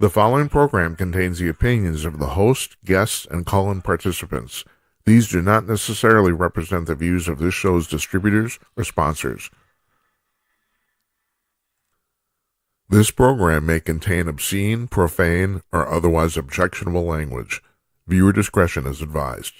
The following program contains the opinions of the host, guests, and call-in participants. These do not necessarily represent the views of this show's distributors or sponsors. This program may contain obscene, profane, or otherwise objectionable language. Viewer discretion is advised.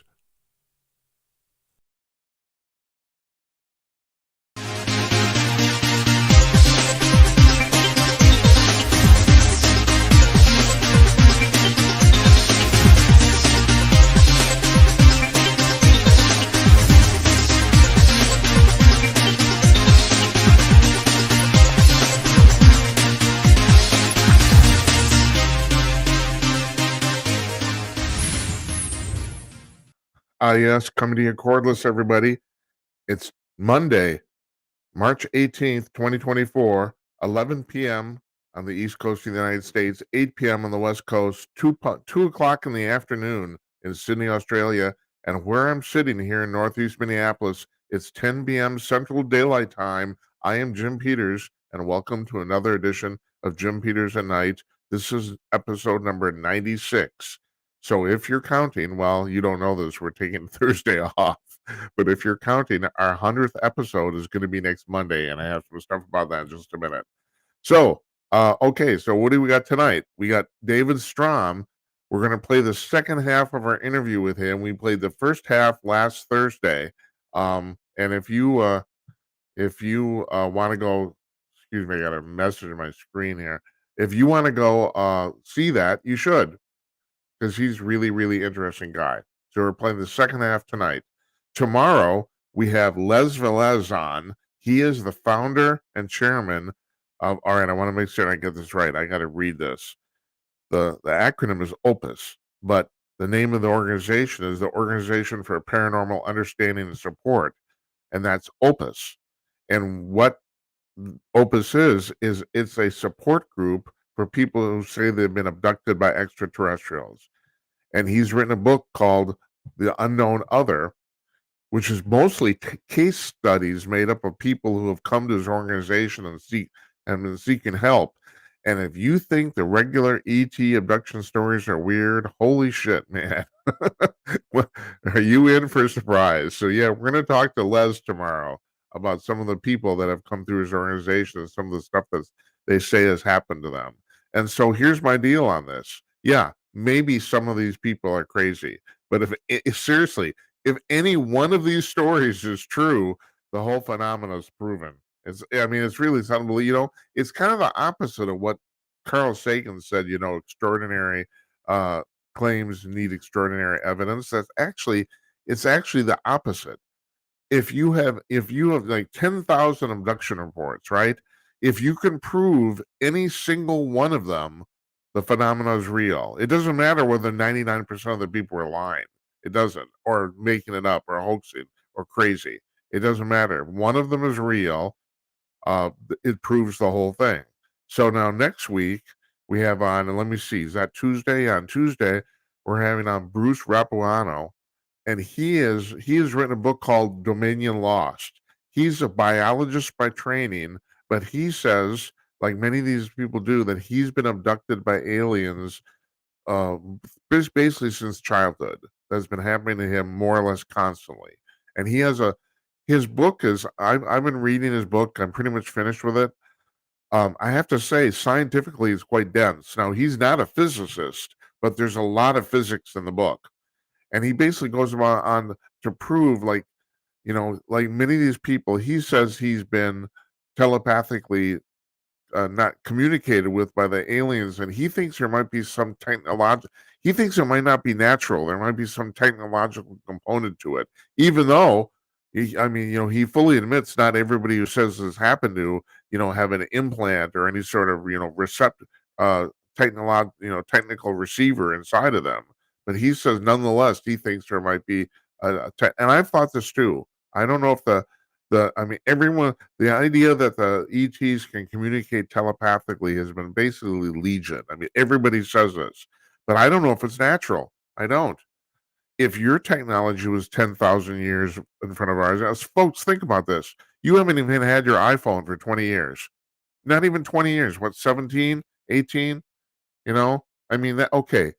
Yes, coming to you cordless, everybody. It's Monday, March 18th, 2024, 11 p.m. on the East Coast of the United States, 8 p.m. on the West Coast, 2 o'clock in the afternoon in Sydney, Australia, and where I'm sitting here in Northeast Minneapolis, it's 10 p.m. Central Daylight Time. I am Jim Peters, and welcome to another edition of Jim Peters at Night. This is episode number 96. So if you're counting, well, you don't know this, we're taking Thursday off. But if you're counting, our 100th episode is going to be next Monday, and I have some stuff about that in just a minute. So, okay, so what do we got tonight? We got David Strom. We're going to play the second half of our interview with him. We played the first half last Thursday. And if you want to go, excuse me, I got a message on my screen here. If you want to go see that, you should, because he's really, really interesting guy. So we're playing the second half tonight. Tomorrow, we have Les Velez on. He is the founder and chairman of, all right, I want to make sure I get this right. I got to read this. The acronym is OPUS, but the name of the organization is the Organization for Paranormal Understanding and Support, and that's OPUS. And what OPUS is it's a support group for people who say they've been abducted by extraterrestrials. And he's written a book called The Unknown Other, which is mostly case studies made up of people who have come to his organization and been seeking help. And if you think the regular ET abduction stories are weird, holy shit, man. Are you in for a surprise? So yeah, we're going to talk to Les tomorrow about some of the people that have come through his organization and some of the stuff that they say has happened to them. And so here's my deal on this. Yeah, maybe some of these people are crazy, but if seriously, if any one of these stories is true, the whole phenomenon is proven. It's really unbelievable. It's kind of the opposite of what Carl Sagan said, extraordinary claims need extraordinary evidence. It's actually the opposite. If you have like 10,000 abduction reports, right? If you can prove any single one of them, the phenomena is real. It doesn't matter whether 99% of the people are lying. It doesn't, or making it up, or hoaxing, or crazy. It doesn't matter. One of them is real. It proves the whole thing. So now next week we have on, and let me see, is that Tuesday? On Tuesday, we're having on Bruce Rapuano, and he has written a book called Dominion Lost. He's a biologist by training, but he says, like many of these people do, that he's been abducted by aliens basically since childhood. That's been happening to him more or less constantly. And his book is, I've been reading his book. I'm pretty much finished with it. I have to say, scientifically, it's quite dense. Now, he's not a physicist, but there's a lot of physics in the book. And he basically goes on to prove, like many of these people, he says he's been telepathically not communicated with by the aliens, and he thinks there might be some he thinks it might not be natural. There might be some technological component to it, even though he fully admits not everybody who says this happened to have an implant or any sort of receptor technical receiver inside of them. But he says nonetheless he thinks there might be and I've thought this too. I don't know if the idea that the ETs can communicate telepathically has been basically legion. I mean, everybody says this, but I don't know if it's natural. I don't. If your technology was 10,000 years in front of ours, folks, think about this. You haven't even had your iPhone for 20 years. Not even 20 years. What, 17, 18? You know, I mean that. Okay,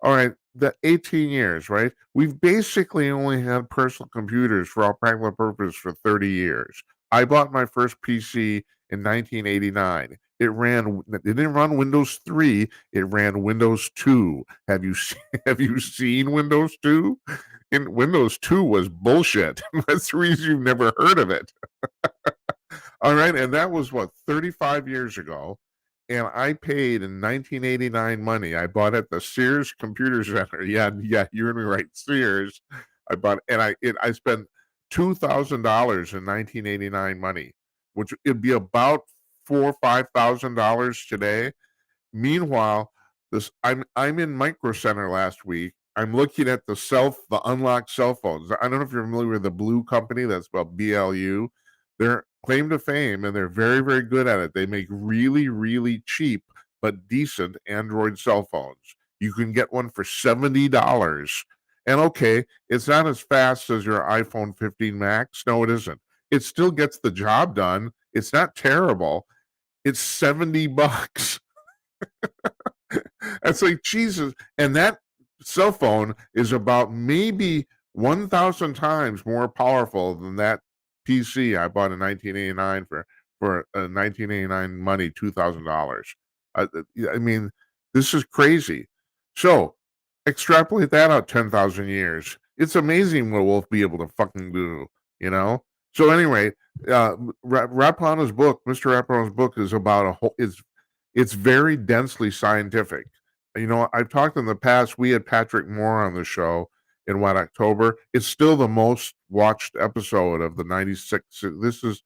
all right. The 18 years, right? We've basically only had personal computers for all practical purposes for 30 years. I bought my first PC in 1989. It didn't run Windows 3. It ran Windows 2. Have you seen Windows 2? And Windows 2 was bullshit. That's the reason you've never heard of it. All right, and that was what, 35 years ago. And I paid in 1989 money. I bought at the Sears Computer Center. Yeah, you heard me right, Sears. I spent $2,000 in 1989 money, which it'd be about $4,000 or $5,000 today. Meanwhile, this I'm in Micro Center last week. I'm looking at the unlocked cell phones. I don't know if you're familiar with the Blue company. That's spelled BLU. They're claim to fame, and they're very, very good at it. They make really, really cheap but decent Android cell phones. You can get one for $70. And okay, it's not as fast as your iPhone 15 Max. No, it isn't. It still gets the job done. It's not terrible. It's $70. That's like Jesus. And that cell phone is about maybe 1,000 times more powerful than that PC I bought in 1989 for 1989 money, $2,000. I mean, this is crazy. So extrapolate that out 10,000 years. It's amazing what we'll be able to fucking do, you know? So anyway, Rapano's book, Mr. Rapano's book is about it's very densely scientific. You know, I've talked in the past, we had Patrick Moore on the show in October. It's still the most watched episode of the 96. This is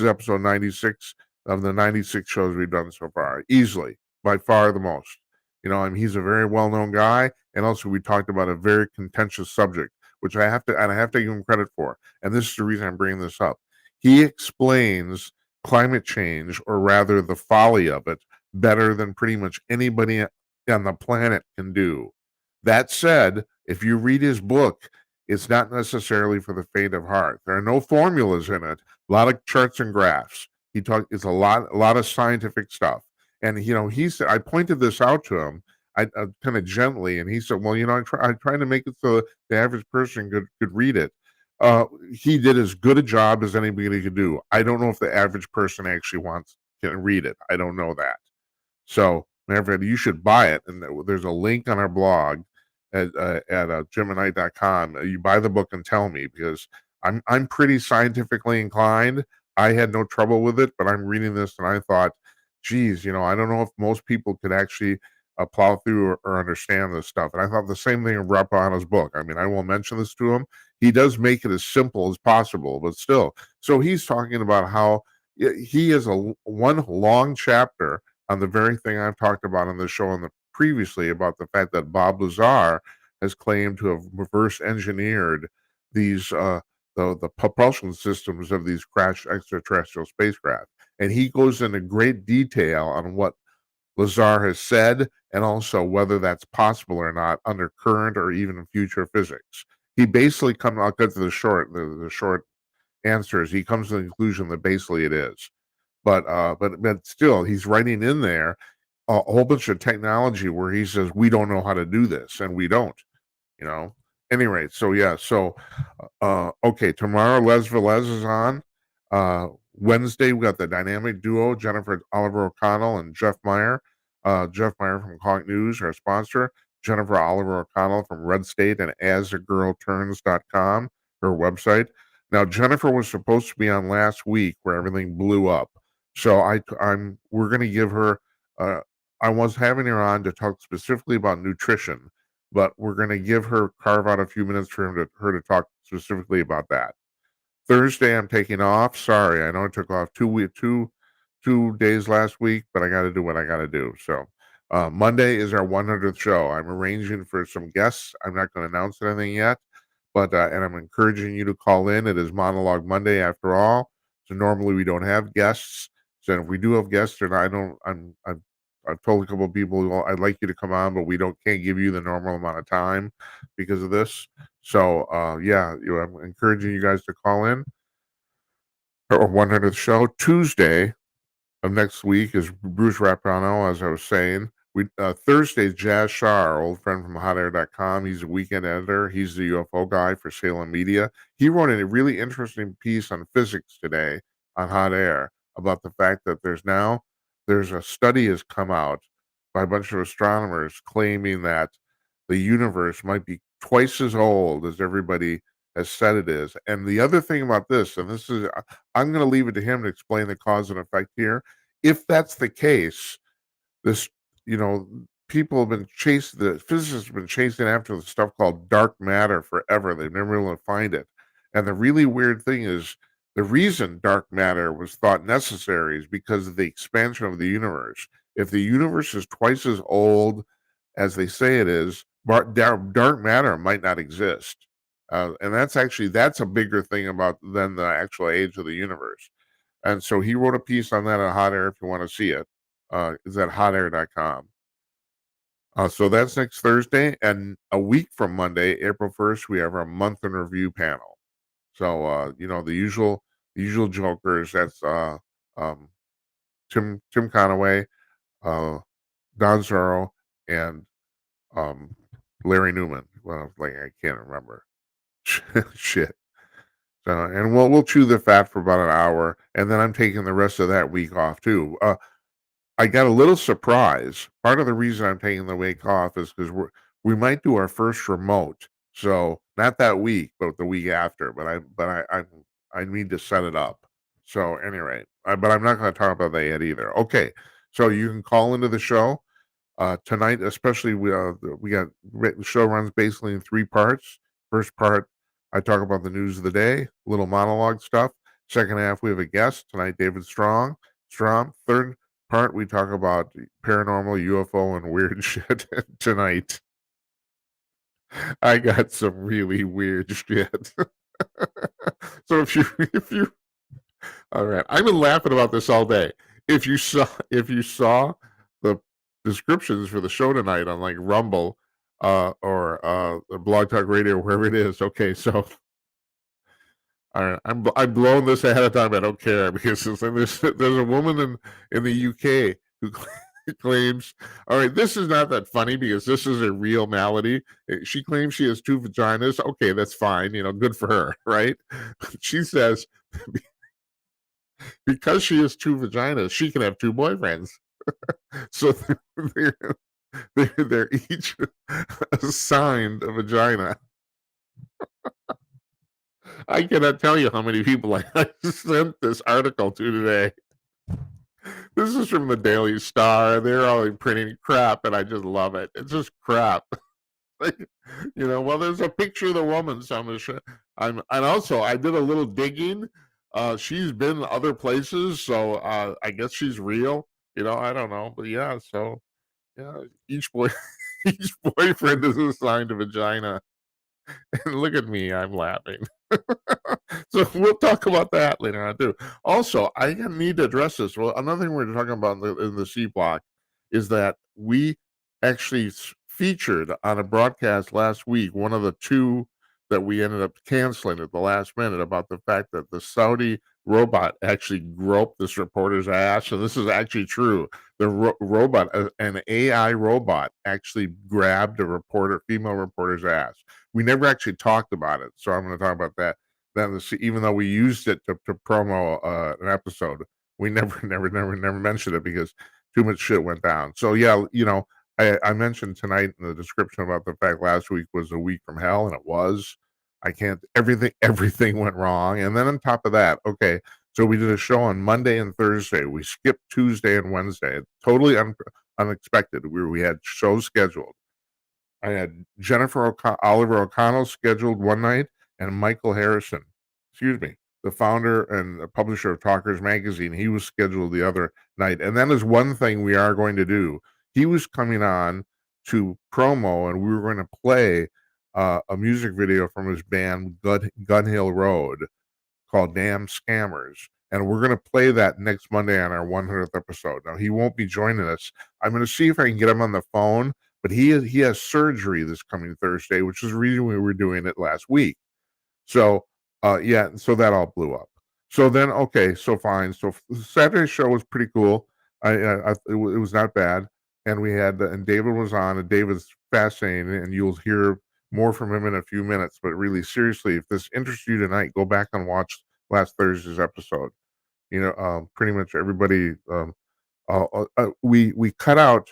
episode 96 of the 96 shows we've done so far. Easily, by far the most. You know, I mean, he's a very well-known guy, and also we talked about a very contentious subject, which I have to give him credit for. And this is the reason I'm bringing this up. He explains climate change, or rather the folly of it, better than pretty much anybody on the planet can do. That said, if you read his book, it's not necessarily for the faint of heart. There are no formulas in it. A lot of charts and graphs. It's a lot of scientific stuff. And you know, he said, I pointed this out to him, I kind of gently, and he said, "Well, you know, I tried to make it so the average person could read it." He did as good a job as anybody could do. I don't know if the average person actually can read it. I don't know that. So, matter of fact, you should buy it. And there's a link on our blog at jimandknight.com. You buy the book and tell me, because I'm pretty scientifically inclined. I had no trouble with it, but I'm reading this and I thought, geez, you know, I don't know if most people could actually plow through or understand this stuff. And I thought the same thing of Rapano's book. I mean, I won't mention this to him. He does make it as simple as possible, but still. So he's talking about how he has one long chapter on the very thing I've talked about on the show previously, about the fact that Bob Lazar has claimed to have reverse engineered these the propulsion systems of these crashed extraterrestrial spacecraft. And he goes into great detail on what Lazar has said, and also whether that's possible or not under current or even future physics. He basically I'll get to the short answers. He comes to the conclusion that basically it is. But still, he's writing in there a whole bunch of technology where he says we don't know how to do this, and we don't, you know. Anyway, so yeah, okay, tomorrow Les Velez is on. Wednesday we got the dynamic duo Jennifer Oliver O'Connell and Jeff Meyer. Jeff Meyer from Comic News, our sponsor. Jennifer Oliver O'Connell from Red State and asagirlturns.com, her website. Now Jennifer was supposed to be on last week where everything blew up. So we're going to give her. I was having her on to talk specifically about nutrition, but we're going to carve out a few minutes for her to talk specifically about that. Thursday, I'm taking off. Sorry, I know I took off 2 days last week, but I got to do what I got to do. So Monday is our 100th show. I'm arranging for some guests. I'm not going to announce anything yet, but and I'm encouraging you to call in. It is Monologue Monday after all. So normally we don't have guests. So if we do have guests, and I've told a couple of people, well, I'd like you to come on, but can't give you the normal amount of time because of this. So yeah, I'm encouraging you guys to call in. Our 100th show Tuesday of next week is Bruce Rapano, as I was saying. Thursday, Jazz Shah, our old friend from hotair.com, he's a weekend editor. He's the UFO guy for Salem Media. He wrote a really interesting piece on physics today on Hot Air about the fact that there's a study has come out by a bunch of astronomers claiming that the universe might be twice as old as everybody has said it is. And the other thing about this, and this is, I'm going to leave it to him to explain the cause and effect here. If that's the case, this, you know, people have been chasing, the physicists have been chasing after the stuff called dark matter forever. They've never been able to find it. And the really weird thing is the reason dark matter was thought necessary is because of the expansion of the universe. If the universe is twice as old as they say it is, dark matter might not exist. And that's a bigger thing about than the actual age of the universe. And so he wrote a piece on that at Hot Air if you want to see it. Is at hotair.com. So that's next Thursday. And a week from Monday, April 1st, we have our month in review panel. So, the usual jokers, that's um, Tim Conaway, Don Zorro, and Larry Newman. Well, I can't remember. Shit. So, and we'll chew the fat for about an hour, and then I'm taking the rest of that week off too. I got a little surprise. Part of the reason I'm taking the week off is because we might do our first remote. So not that week, but the week after. I need to set it up. So anyway, but I'm not going to talk about that yet either. Okay, so you can call into the show tonight. Especially the show runs basically in 3 parts. First part, I talk about the news of the day, little monologue stuff. Second half, we have a guest tonight, David Strom. Third part, we talk about paranormal, UFO, and weird shit tonight. I got some really weird shit. So if you, all right, I've been laughing about this all day. If you saw the descriptions for the show tonight on like Rumble, or Blog Talk Radio, wherever it is, okay, so. All right, I'm blowing this ahead of time. I don't care because there's a woman in the UK who claims. All right, this is not that funny because this is a real malady. She claims she has 2 vaginas. Okay, that's fine. Good for her, right? She says because she has 2 vaginas, she can have 2 boyfriends. So they're each assigned a vagina. I cannot tell you how many people I sent this article to today. This is from the Daily Star. They're all printing crap, and I just love it. It's just crap. Well, there's a picture of the woman, so and also I did a little digging. She's been other places, so I guess she's real. I don't know, but yeah. So yeah, each boyfriend is assigned a vagina. And look at me, I'm laughing. So we'll talk about that later on too. Also, I need to address this. Well, another thing we're talking about in the C block is that we actually featured on a broadcast last week one of the 2 that we ended up canceling at the last minute about the fact that the Saudi robot actually groped this reporter's ass, and this is actually true. The robot, an AI robot, actually grabbed a female reporter's ass. We never actually talked about it, so I'm going to talk about that. Then, even though we used it to promo an episode, we never mentioned it because too much shit went down. So yeah, I mentioned tonight in the description about the fact last week was a week from hell, and it was. Everything went wrong, and then on top of that, okay, so we did a show on Monday and Thursday. We skipped Tuesday and Wednesday. Totally unexpected. We had shows scheduled. I had Oliver O'Connell scheduled one night, and Michael Harrison, the founder and the publisher of Talkers Magazine, he was scheduled the other night. And that is one thing we are going to do. He was coming on to promo, and we were going to play a music video from his band Gun Hill Road called Damn Scammers. And we're going to play that next Monday on our 100th episode. Now, he won't be joining us. I'm going to see if I can get him on the phone, but he has surgery this coming Thursday, which is the reason we were doing it last week. So, so that all blew up. So then, okay, so fine. So Saturday's show was pretty cool. It was not bad. and we had and David was on, and David's fascinating, and you'll hear more from him in a few minutes. But really, seriously, if this interests you tonight, go back and watch last Thursday's episode. Pretty much everybody. We cut out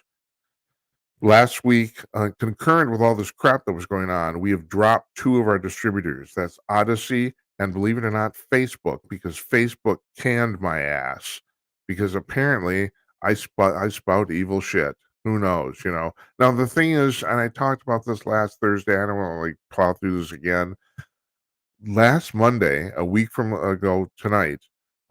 last week, concurrent with all this crap that was going on. We have dropped two of our distributors. That's Odyssey and, believe it or not, Facebook, because Facebook canned my ass because apparently I spout evil shit. Who knows? Now the thing is, and I talked about this last Thursday. I don't want to like plow through this again. Last Monday, a week from ago tonight,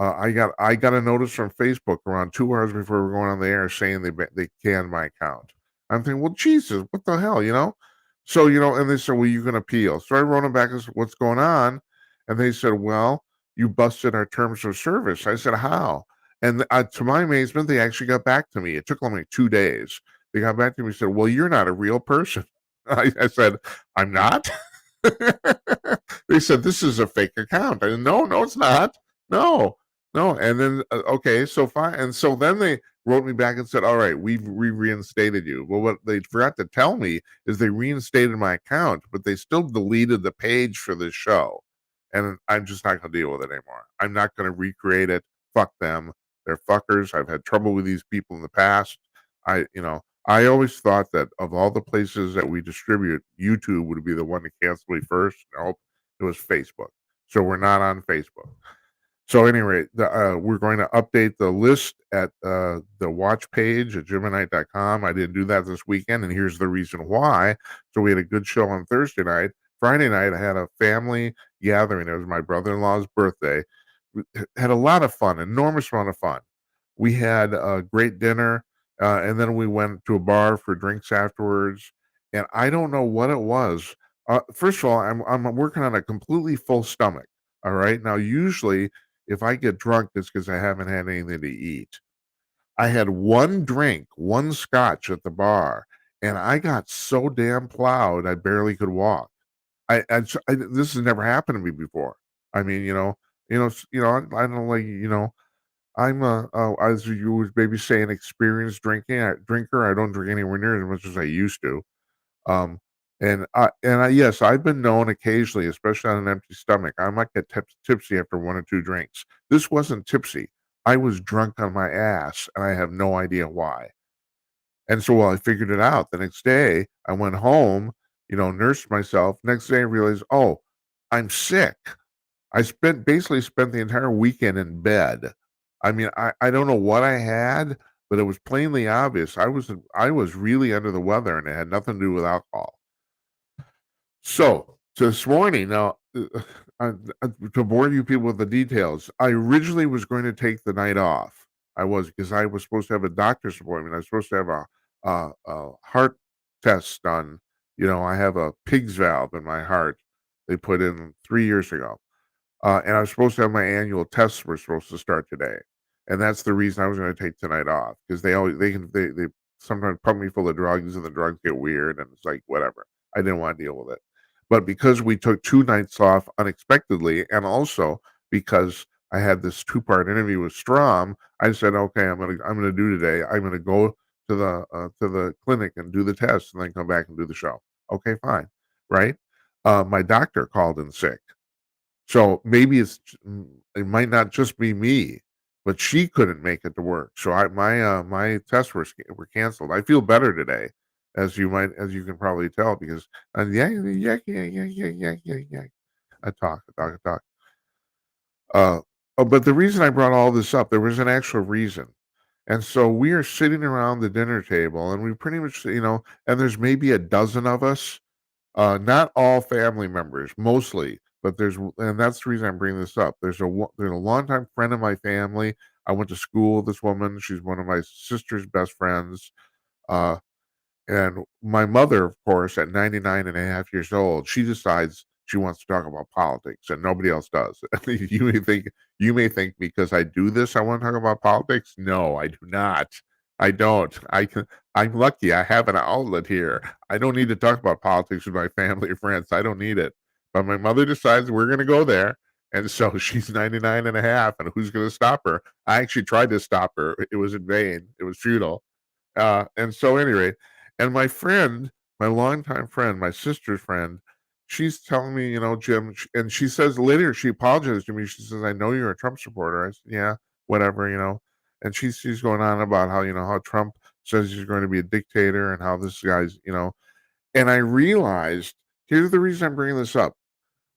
I got a notice from Facebook around 2 hours before we were going on the air saying they canned my account. I'm thinking, well, Jesus, what the hell? So and they said, well, you can appeal. So I wrote them back and said, what's going on? And they said, well, you busted our terms of service. I said, how? And to my amazement, they actually got back to me. It took them like 2 days. They got back to me and said, well, you're not a real person. I said, I'm not. They said, this is a fake account. I said, no, it's not. No. And then, okay, so fine. And so then they wrote me back and said, all right, we reinstated you. Well, what they forgot to tell me is they reinstated my account, but they still deleted the page for this show. And I'm just not going to deal with it anymore. I'm not going to recreate it. Fuck them. They're fuckers. I've had trouble with these people in the past. I always thought that of all the places that we distribute, YouTube would be the one to cancel me first. Nope, it was Facebook. So we're not on Facebook. So anyway, we're going to update the list at the watch page at jimandknight.com. I didn't do that this weekend, and here's the reason why. So we had a good show on Thursday night. Friday night, I had a family gathering. It was my brother-in-law's birthday. We had a lot of fun, enormous amount of fun. We had a great dinner, and then we went to a bar for drinks afterwards. And I don't know what it was. First of all, I'm working on a completely full stomach. All right. Now, usually, if I get drunk, it's because I haven't had anything to eat. I had one drink, one scotch at the bar, and I got so damn plowed I barely could walk. This has never happened to me before. I mean, I don't like, I'm as you would maybe say, an experienced drinker. I don't drink anywhere near as much as I used to. Um, yes, I've been known occasionally, especially on an empty stomach. I might get tipsy after one or two drinks. This wasn't tipsy. I was drunk on my ass, and I have no idea why. And so, I figured it out. The next day, I went home, nursed myself. Next day, I realized, oh, I'm sick. I basically spent the entire weekend in bed. I mean, I don't know what I had, but it was plainly obvious. I was really under the weather, and it had nothing to do with alcohol. So this morning, now, to bore you people with the details, I originally was going to take the night off. Because I was supposed to have a doctor's appointment. I was supposed to have a heart test done. I have a pig's valve in my heart. They put in 3 years ago. And I was supposed to have my annual tests were supposed to start today. And that's the reason I was going to take tonight off, because they sometimes pump me full of drugs, and the drugs get weird, and it's like, whatever. I didn't want to deal with it. But because we took 2 nights off unexpectedly, and also because I had this 2-part interview with Strom, I said, okay, I'm gonna do today. I'm gonna go to the clinic and do the test, and then come back and do the show. Okay, fine, right? My doctor called in sick. So maybe it might not just be me, but she couldn't make it to work. So my tests were canceled. I feel better today, as you can probably tell, because yeah. I talk. But the reason I brought all this up, there was an actual reason. And so we are sitting around the dinner table, and we pretty much, and there's maybe a dozen of us. Not all family members, mostly, but and that's the reason I'm bringing this up. There's a longtime friend of my family. I went to school with this woman. She's one of my sister's best friends. Uh, and my mother, of course, at 99 and a half years old, she decides she wants to talk about politics, and nobody else does. You may think because I do this, I want to talk about politics. No, I do not. I don't. I'm lucky. I have an outlet here. I don't need to talk about politics with my family or friends. I don't need it. But my mother decides we're going to go there. And so she's 99 and a half, and who's going to stop her? I actually tried to stop her. It was in vain. It was futile. And so anyway, and my friend, my longtime friend, my sister's friend, she's telling me, Jim, and she says later, she apologized to me. She says, I know you're a Trump supporter. I said, yeah, whatever. And she's going on about how Trump says he's going to be a dictator and how this guy's. And I realized, here's the reason I'm bringing this up.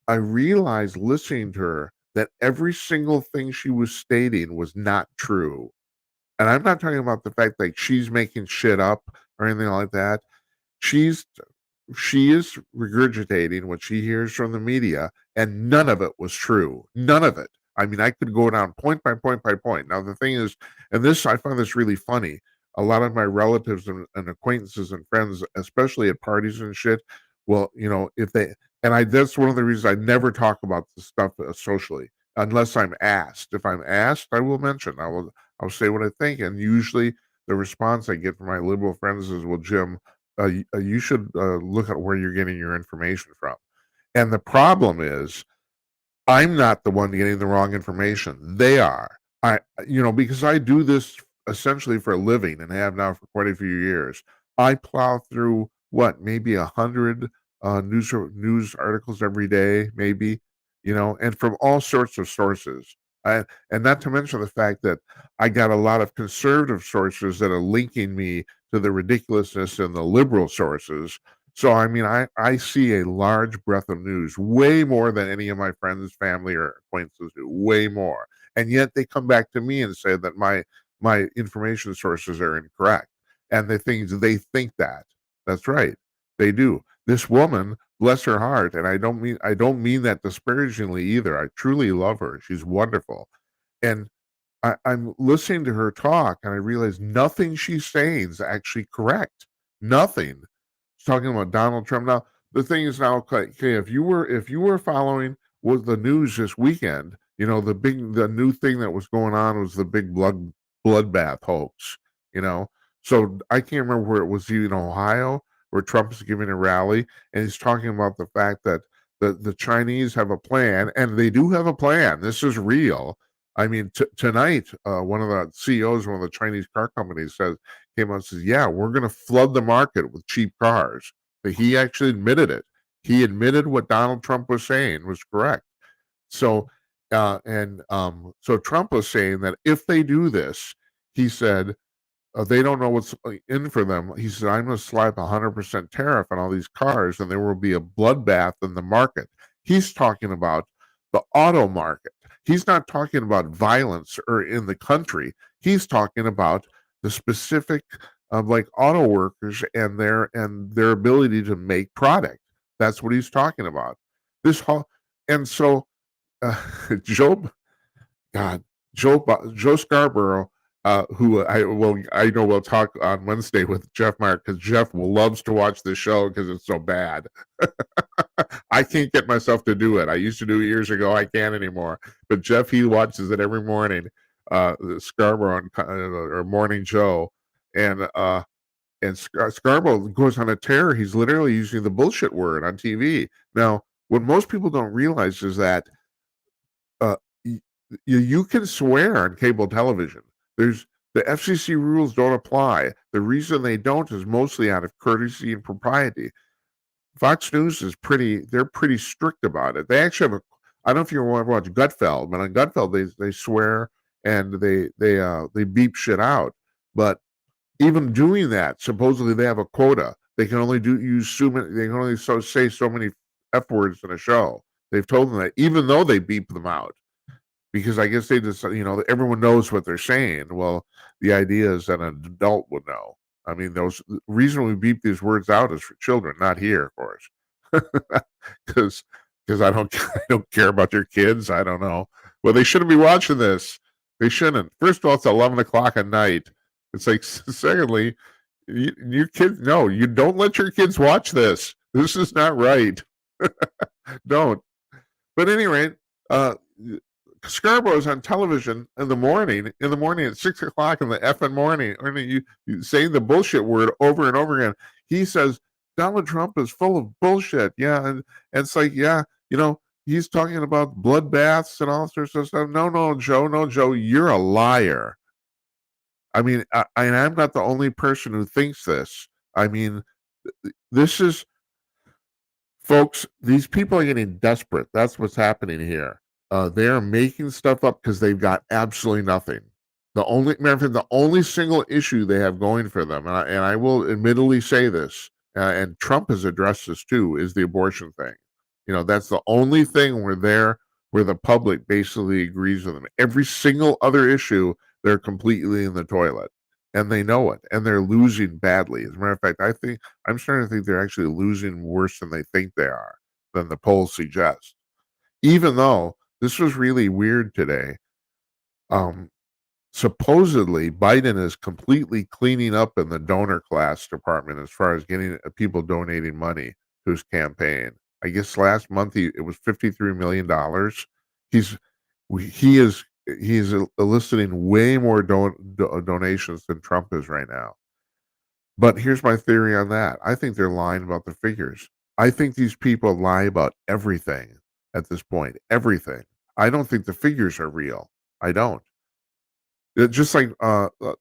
I realized listening to her that every single thing she was stating was not true. And I'm not talking about the fact that she's making shit up or anything like that. She's she is regurgitating what she hears from the media, and none of it was true. None of it. I mean, I could go down point by point by point. Now, the thing is, and this, I find this really funny. A lot of my relatives and acquaintances and friends, especially at parties and shit, well, if they, that's one of the reasons I never talk about this stuff socially unless I'm asked. If I'm asked, I will mention. I'll say what I think, and usually the response I get from my liberal friends is, "Well, Jim, you should look at where you're getting your information from." And the problem is, I'm not the one getting the wrong information. They are. Because I do this essentially for a living and have now for quite a few years. I plow through maybe 100 news articles every day, maybe, and from all sorts of sources. And not to mention the fact that I got a lot of conservative sources that are linking me to the ridiculousness in the liberal sources. So, I mean, I see a large breadth of news, way more than any of my friends, family, or acquaintances do, way more. And yet they come back to me and say that my information sources are incorrect. And they think that. That's right. They do. This woman, bless her heart, and I don't mean that disparagingly either. I truly love her. She's wonderful. And I'm listening to her talk, and I realize nothing she's saying is actually correct. Nothing. She's talking about Donald Trump. Now, the thing is now, okay, if you were following what the news this weekend, the new thing that was going on was the big bloodbath hoax. You know, so I can't remember where it was, in Ohio, where Trump is giving a rally, and he's talking about the fact that the Chinese have a plan, and they do have a plan. This is real. I mean, tonight, one of the CEOs of one of the Chinese car companies came out and says, "Yeah, we're going to flood the market with cheap cars." But he actually admitted it. He admitted what Donald Trump was saying was correct. So, so Trump was saying that if they do this, he said, they don't know what's in for them. He said, I'm going to slap 100% tariff on all these cars, and there will be a bloodbath in the market. He's talking about the auto market. He's not talking about violence or in the country. He's talking about the specific like auto workers and their ability to make product. That's what he's talking about. This whole and so Joe God, Joe Scarborough, who I know we'll talk on Wednesday with Jeff Mark, because Jeff loves to watch this show because it's so bad. I can't get myself to do it. I used to do it years ago. I can't anymore. But Jeff, he watches it every morning. Scarborough or Morning Joe, and Scarborough goes on a tear. He's literally using the bullshit word on TV. Now, what most people don't realize is that uh, you can swear on cable television. The FCC rules don't apply. The reason they don't is mostly out of courtesy and propriety. Fox News they're pretty strict about it. They actually have I don't know if you want to watch Gutfeld, but on Gutfeld they swear and they beep shit out. But even doing that, supposedly they have a quota. They can only they can only say so many F words in a show. They've told them that, even though they beep them out, because I guess they just, everyone knows what they're saying. Well, the idea is that an adult would know. I mean, the reason we beep these words out is for children, not here, of course, because I don't care about your kids. I don't know. Well, they shouldn't be watching this. They shouldn't. First of all, it's 11 o'clock at night. It's like, secondly, your kids, no, you don't let your kids watch this. This is not right. Don't. But anyway, Scarborough's on television in the morning at 6 o'clock in the effing morning. I mean, you saying the bullshit word over and over again. He says Donald Trump is full of bullshit. Yeah, and it's like, yeah, he's talking about bloodbaths and all sorts of stuff. No, Joe, you're a liar. I mean, and I'm not the only person who thinks this. I mean, this is folks, these people are getting desperate. That's what's happening here. They are making stuff up because they've got absolutely nothing. Matter of fact, the only single issue they have going for them, and I will admittedly say this, and Trump has addressed this too, is the abortion thing. You know, that's the only thing where the public basically agrees with them. Every single other issue, they're completely in the toilet, and they know it, and they're losing badly. As a matter of fact, I'm starting to think they're actually losing worse than they think they are, than the polls suggest. Even though this was really weird today, um, supposedly Biden is completely cleaning up in the donor class department as far as getting people donating money to his campaign. I guess last month it was $53 million. He's he is eliciting way more donations than Trump is right now. But here's my theory on that. I think they're lying about the figures. I think these people lie about everything at this point. Everything. I don't think the figures are real. I don't. Just like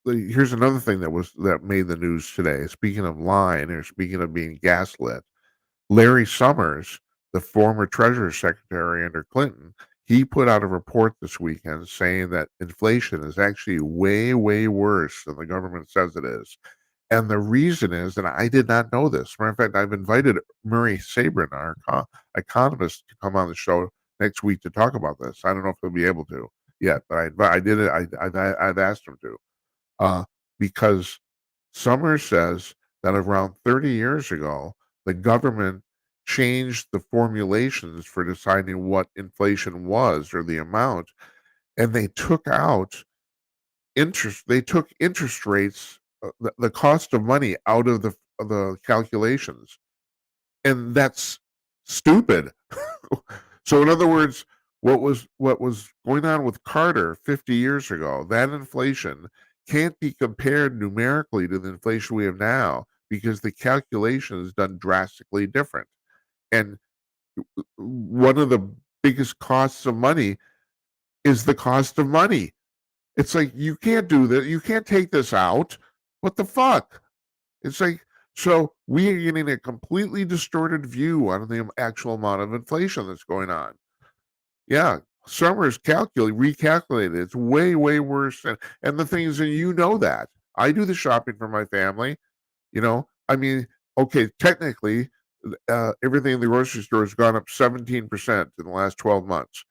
here's another thing that made the news today. Speaking of lying, or speaking of being gaslit, Larry Summers, the former Treasury Secretary under Clinton, he put out a report this weekend saying that inflation is actually way, way worse than the government says it is. And the reason is, and I did not know this. Matter of fact, I've invited Murray Sabrin, our economist, to come on the show next week to talk about this. I don't know if he'll be able to yet, but I did it. I've asked him to, because Summers says that around 30 years ago, the government changed the formulations for deciding what inflation was, or the amount, and they took interest rates, the cost of money out of the calculations, and that's stupid. So in other words, what was going on with Carter 50 years ago, that inflation can't be compared numerically to the inflation we have now, because the calculation is done drastically different. And one of the biggest costs of money is the cost of money. It's like, you can't do that. You can't take this out. What the fuck? It's like, so we are getting a completely distorted view on the actual amount of inflation that's going on. Yeah, Summers recalculated. It's way, way worse. And the thing is, and you know that. I do the shopping for my family. I mean, okay, technically, everything in the grocery store has gone up 17% in the last 12 months.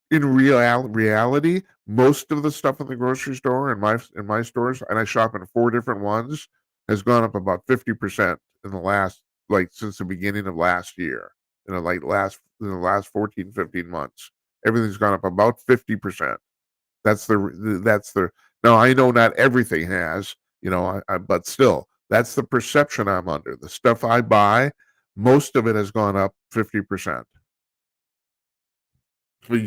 In reality, most of the stuff in the grocery store, in my stores, and I shop in 4 different ones, has gone up about 50% in the last, like, since the beginning of last year. In the last 14, 15 months. Everything's gone up about 50%. That's the Now, I know not everything has, but still, that's the perception I'm under. The stuff I buy, most of it has gone up 50%.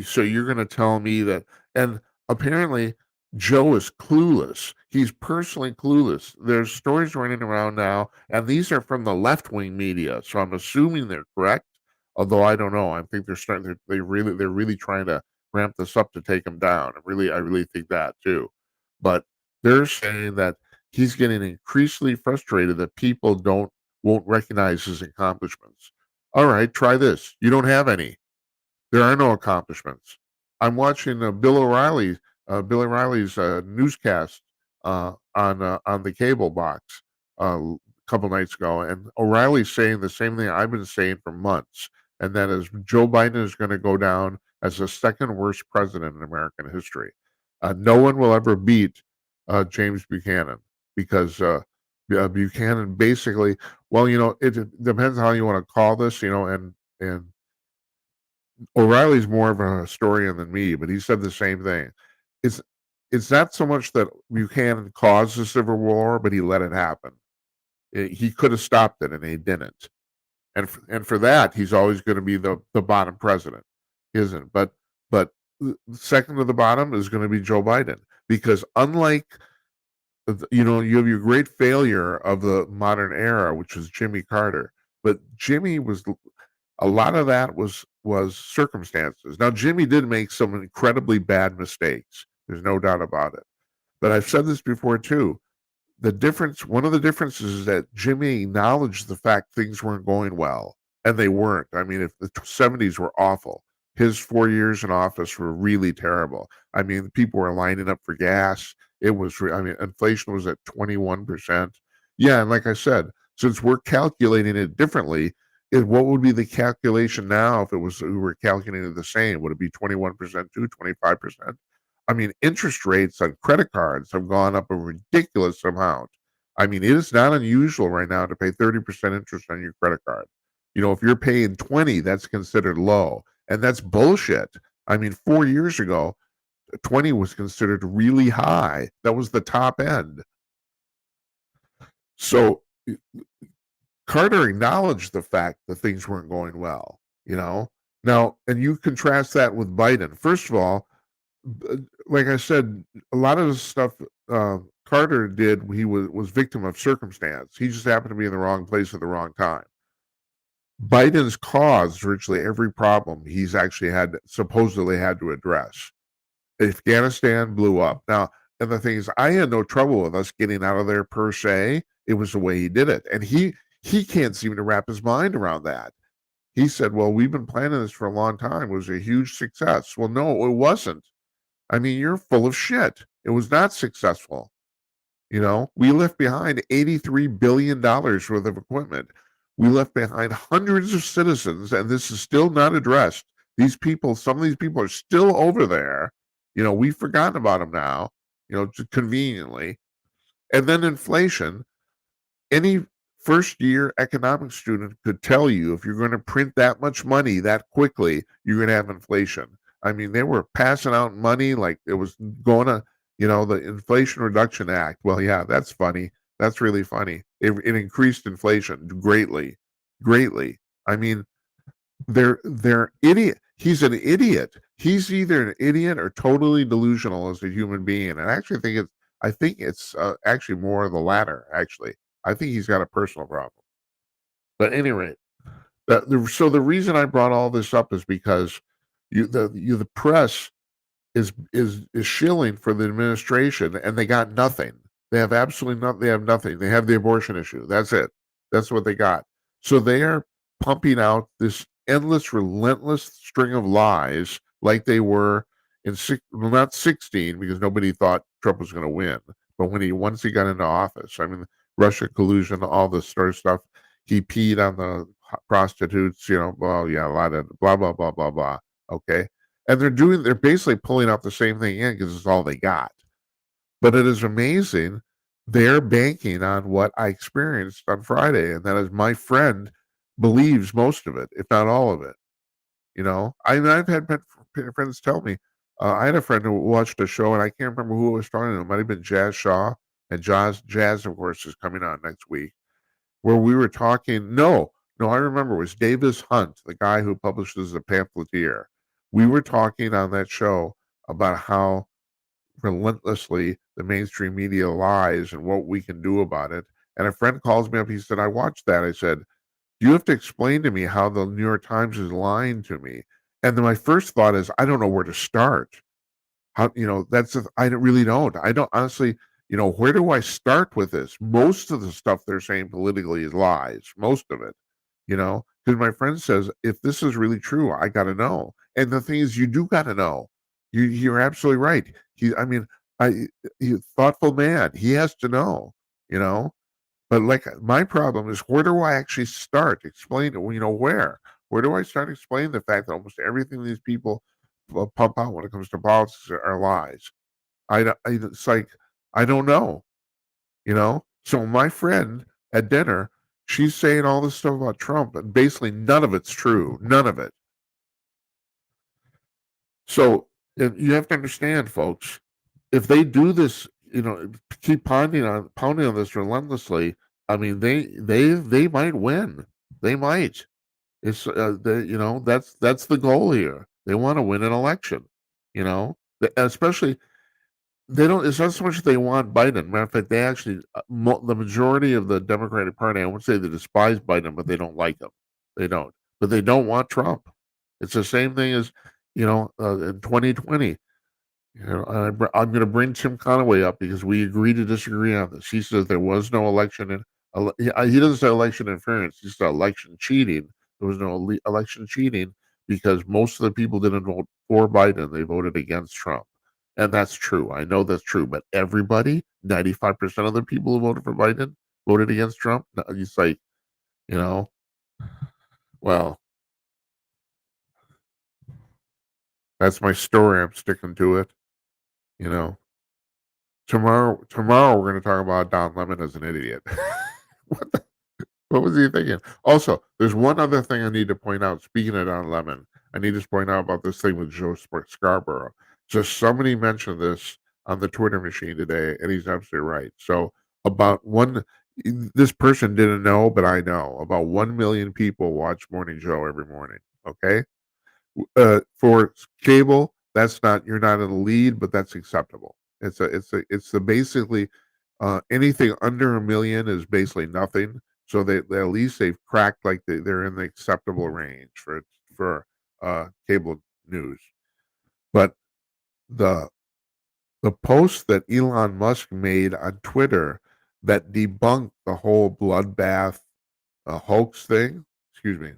So you're going to tell me that? And apparently Joe is clueless. He's personally clueless. There's stories running around now, and these are from the left-wing media, so I'm assuming they're correct, although I don't know. I think they're really trying to ramp this up to take him down. I really think that too. But they're saying that he's getting increasingly frustrated that people won't recognize his accomplishments. All right, try this. You don't have any. There are no accomplishments. I'm watching Bill O'Reilly's newscast on the cable box a couple nights ago, and O'Reilly's saying the same thing I've been saying for months, and that is Joe Biden is going to go down as the second worst president in American history. No one will ever beat James Buchanan, because Buchanan basically, well, it depends how you want to call this, and O'Reilly's more of a historian than me, but he said the same thing. It's it's not so much that Buchanan caused the Civil War, but he let it happen. He could have stopped it, and he didn't. And for that, he's always going to be the bottom president, isn't? But second to the bottom is going to be Joe Biden, because unlike, you have your great failure of the modern era, which was Jimmy Carter, but Jimmy was a lot of that was circumstances. Now, Jimmy did make some incredibly bad mistakes. There's no doubt about it. But I've said this before too. One of the differences is that Jimmy acknowledged the fact things weren't going well, and they weren't. I mean, if the 70s were awful, his 4 years in office were really terrible. I mean, people were lining up for gas. I mean, inflation was at 21%. Yeah, and like I said, since we're calculating it differently, what would be the calculation now if we were calculating it the same? Would it be 21% to 25%? I mean, interest rates on credit cards have gone up a ridiculous amount. I mean, it is not unusual right now to pay 30% interest on your credit card. If you're paying 20, that's considered low. And that's bullshit. I mean, 4 years ago, 20 was considered really high. That was the top end. So Carter acknowledged the fact that things weren't going well, Now, and you contrast that with Biden. First of all, like I said, a lot of the stuff Carter did, he was victim of circumstance. He just happened to be in the wrong place at the wrong time. Biden's caused virtually every problem he's actually supposedly had to address. Afghanistan blew up. Now, and the thing is, I had no trouble with us getting out of there per se. It was the way he did it, and he can't seem to wrap his mind around that. He said, "Well, we've been planning this for a long time. It was a huge success." Well, no, it wasn't. I mean, you're full of shit. It was not successful. We left behind $83 billion worth of equipment. We left behind hundreds of citizens, and this is still not addressed. Some of these people are still over there. We've forgotten about them now, conveniently. And then inflation. Any first year economics student could tell you if you're going to print that much money that quickly, you're going to have inflation. I mean, they were passing out money like it was going to, the Inflation Reduction Act. Well, yeah, that's funny. That's really funny. It increased inflation greatly, greatly. I mean, they're idiot. He's an idiot. He's either an idiot or totally delusional as a human being. And I think it's actually more of the latter. Actually, I think he's got a personal problem. But at any rate, so the reason I brought all this up is because the press is shilling for the administration, and they got nothing. They have absolutely nothing. They have nothing. They have the abortion issue. That's it. That's what they got. So they are pumping out this endless, relentless string of lies, like they were not 16, because nobody thought Trump was going to win. But once he got into office, I mean, Russia collusion, all this sort of stuff. He peed on the prostitutes. Well, yeah, a lot of blah blah blah blah blah. Okay. And they're basically pulling out the same thing in because it's all they got. But it is amazing. They're banking on what I experienced on Friday, and that is my friend believes most of it, if not all of it. I've had friends tell me. I had a friend who watched a show, and I can't remember who it was talking to. It might have been Jazz Shaw, and Jazz, of course, is coming on next week, where we were talking. No, I remember it was Davis Hunt, the guy who publishes the pamphleteer. We were talking on that show about how relentlessly the mainstream media lies and what we can do about it. And a friend calls me up. He said, "I watched that." I said, "Do you have to explain to me how the New York Times is lying to me?" And then my first thought is, I don't know where to start. I really don't. I don't honestly, where do I start with this? Most of the stuff they're saying politically is lies. Most of it, because my friend says, if this is really true, I got to know. And the thing is, you do got to know. You're absolutely right. He's thoughtful man. He has to know, you know. But like my problem is, where do I actually start? Explain it. Where? Where do I start explaining the fact that almost everything these people pump out when it comes to politics are lies? It's like I don't know, So my friend at dinner, she's saying all this stuff about Trump, and basically none of it's true. None of it. So you have to understand, folks, if they do this, keep pounding on this relentlessly. I mean, they might win. They might. That's the goal here. They want to win an election. Especially they don't. It's not so much they want Biden. Matter of fact, they actually the majority of the Democratic Party. I won't say they despise Biden, but they don't like him. They don't. But they don't want Trump. It's the same thing as in 2020. I'm going to bring Tim Conaway up because we agree to disagree on this. He says there was no election in. He doesn't say election interference. He said election cheating. There was no election cheating because most of the people didn't vote for Biden. They voted against Trump. And that's true. I know that's true. But everybody, 95% of the people who voted for Biden voted against Trump. It's like, you know, well, that's my story. I'm sticking to it. You know, tomorrow we're going to talk about Don Lemon as an idiot. what the, what was he thinking? Also, there's one other thing I need to point out. Speaking of Don Lemon, I need to point out about this thing with Joe Scarborough. Just somebody mentioned this on the Twitter machine today, and he's absolutely right. So about this person didn't know, but I know about 1 million people watch Morning Joe every morning. Okay, for cable, that's not you're not in the lead, but that's acceptable. It's the basically anything under 1 million is basically nothing. So they at least they've cracked like they're in the acceptable range for cable news. But the the post that Elon Musk made on Twitter that debunked the whole bloodbath hoax thing, excuse me,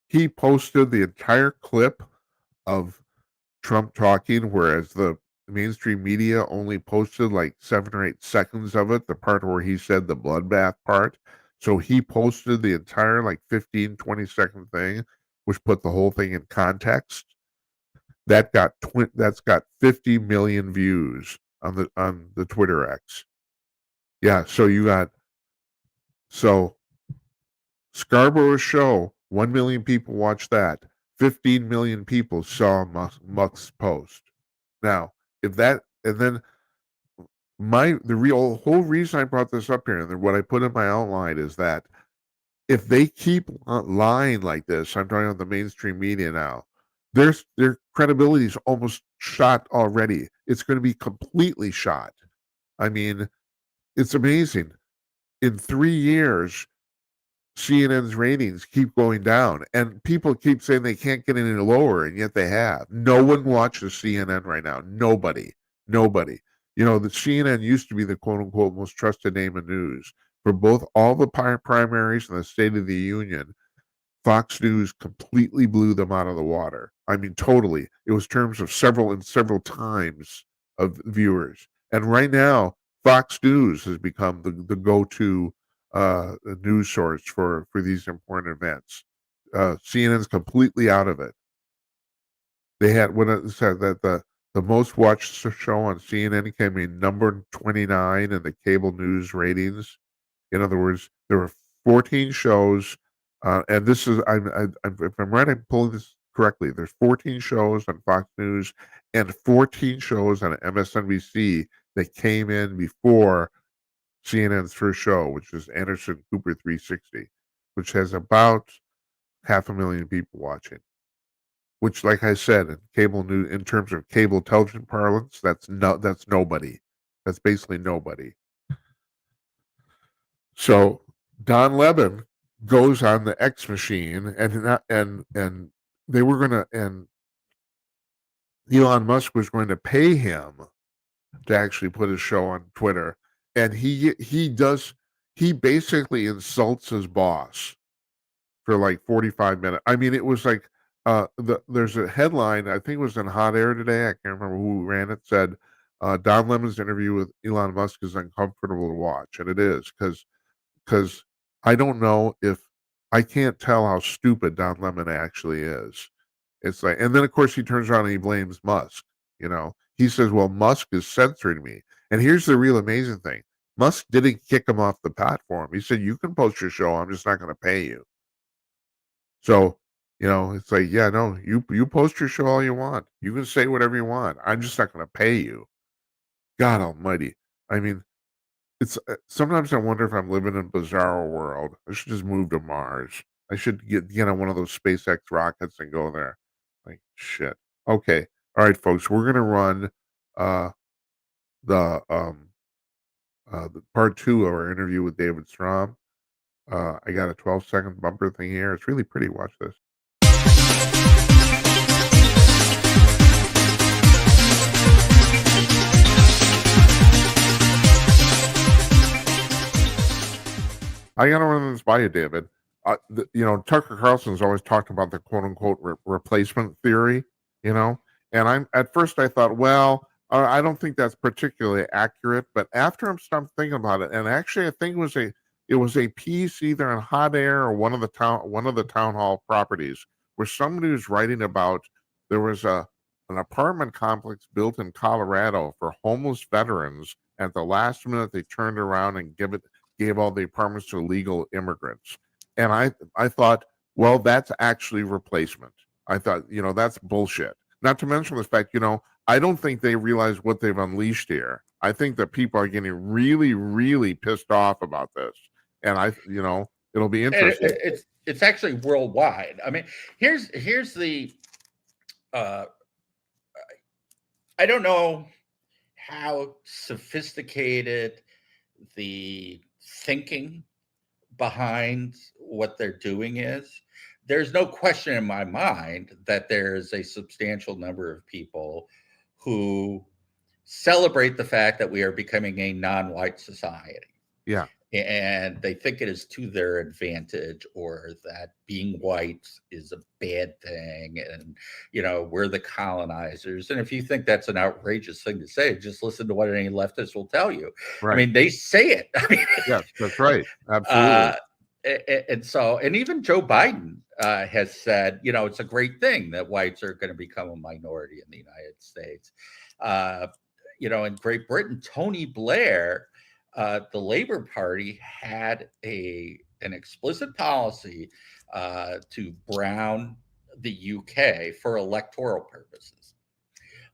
he posted the entire clip of Trump talking, whereas the mainstream media only posted like 7 or 8 seconds of it, the part where he said the bloodbath part. So he posted the entire like 15, 20-second thing, which put the whole thing in context. That's got 50 million views on the Twitter X. Yeah, so Scarborough's show, 1 million people watched that. 15 million people saw Musk's post. Now, if that, and then the whole reason I brought this up here, and then what I put in my outline is that if they keep lying like this, I'm talking about the mainstream media now, their credibility is almost shot already. It's going to be completely shot. I mean, it's amazing. In 3 years, CNN's ratings keep going down, and people keep saying they can't get any lower, and yet they have. No one watches CNN right now. Nobody. The CNN used to be the quote unquote most trusted name in news for both all the primaries and the State of the Union. Fox News completely blew them out of the water. I mean, totally. It was terms of several times of viewers, and right now Fox News has become the go-to news source for these important events. CNN's completely out of it. They had when it said that the most watched show on CNN came in number 29 in the cable news ratings. In other words, there were 14 shows, and this is if I'm right, I'm pulling this correctly. There's 14 shows on Fox News and 14 shows on MSNBC that came in before CNN's first show, which is Anderson Cooper 360, which has about 500,000 people watching. Which, like I said, in cable news, in terms of cable television parlance, that's nobody. That's basically nobody. So Don Lemon goes on the X machine, and they were going to, and Elon Musk was going to pay him to actually put his show on Twitter, and he basically insults his boss for like 45 minutes. I mean, it was like there's a headline, I think it was in Hot Air today, I can't remember who ran it, said Don Lemon's interview with Elon Musk is uncomfortable to watch, and it is because I don't know if I can't tell how stupid Don Lemon actually is. It's like, and then of course he turns around and he blames Musk. He says, "Well, Musk is censoring me." And here's the real amazing thing: Musk didn't kick him off the platform. He said, "You can post your show. I'm just not going to pay you." So, it's like, yeah, no, you post your show all you want. You can say whatever you want. I'm just not going to pay you. God Almighty! I mean, it's sometimes I wonder if I'm living in a bizarre world. I should just move to Mars. I should get on one of those SpaceX rockets and go there. Like shit. Okay. All right, folks. We're gonna run uh the part 2 of our interview with David Strom. I got a 12-second bumper thing here. It's really pretty. Watch this. I got to run this by you, David. Tucker Carlson's always talked about the quote unquote replacement theory, you know, and at first I thought, well, I don't think that's particularly accurate, but after I'm stopped thinking about it, and actually I think it was a piece either in Hot Air or one of the town hall properties where somebody was writing about there was an apartment complex built in Colorado for homeless veterans. At the last minute, they turned around and gave all the apartments to illegal immigrants. And I thought, well, that's actually replacement. I thought, that's bullshit. Not to mention the fact, I don't think they realize what they've unleashed here. I think that people are getting really, really pissed off about this. And it'll be interesting. It's actually worldwide. I mean, here's the I don't know how sophisticated the thinking behind what they're doing is. There's no question in my mind that there's a substantial number of people who celebrate the fact that we are becoming a non-white society. Yeah. And they think it is to their advantage, or that being white is a bad thing, and we're the colonizers. And if you think that's an outrageous thing to say, just listen to what any leftist will tell you. Right. I mean, they say it. I mean, yes, that's right. Absolutely. And even Joe Biden has said, it's a great thing that whites are going to become a minority in the United States. In Great Britain, Tony Blair, the Labour Party, had an explicit policy to brown the UK for electoral purposes.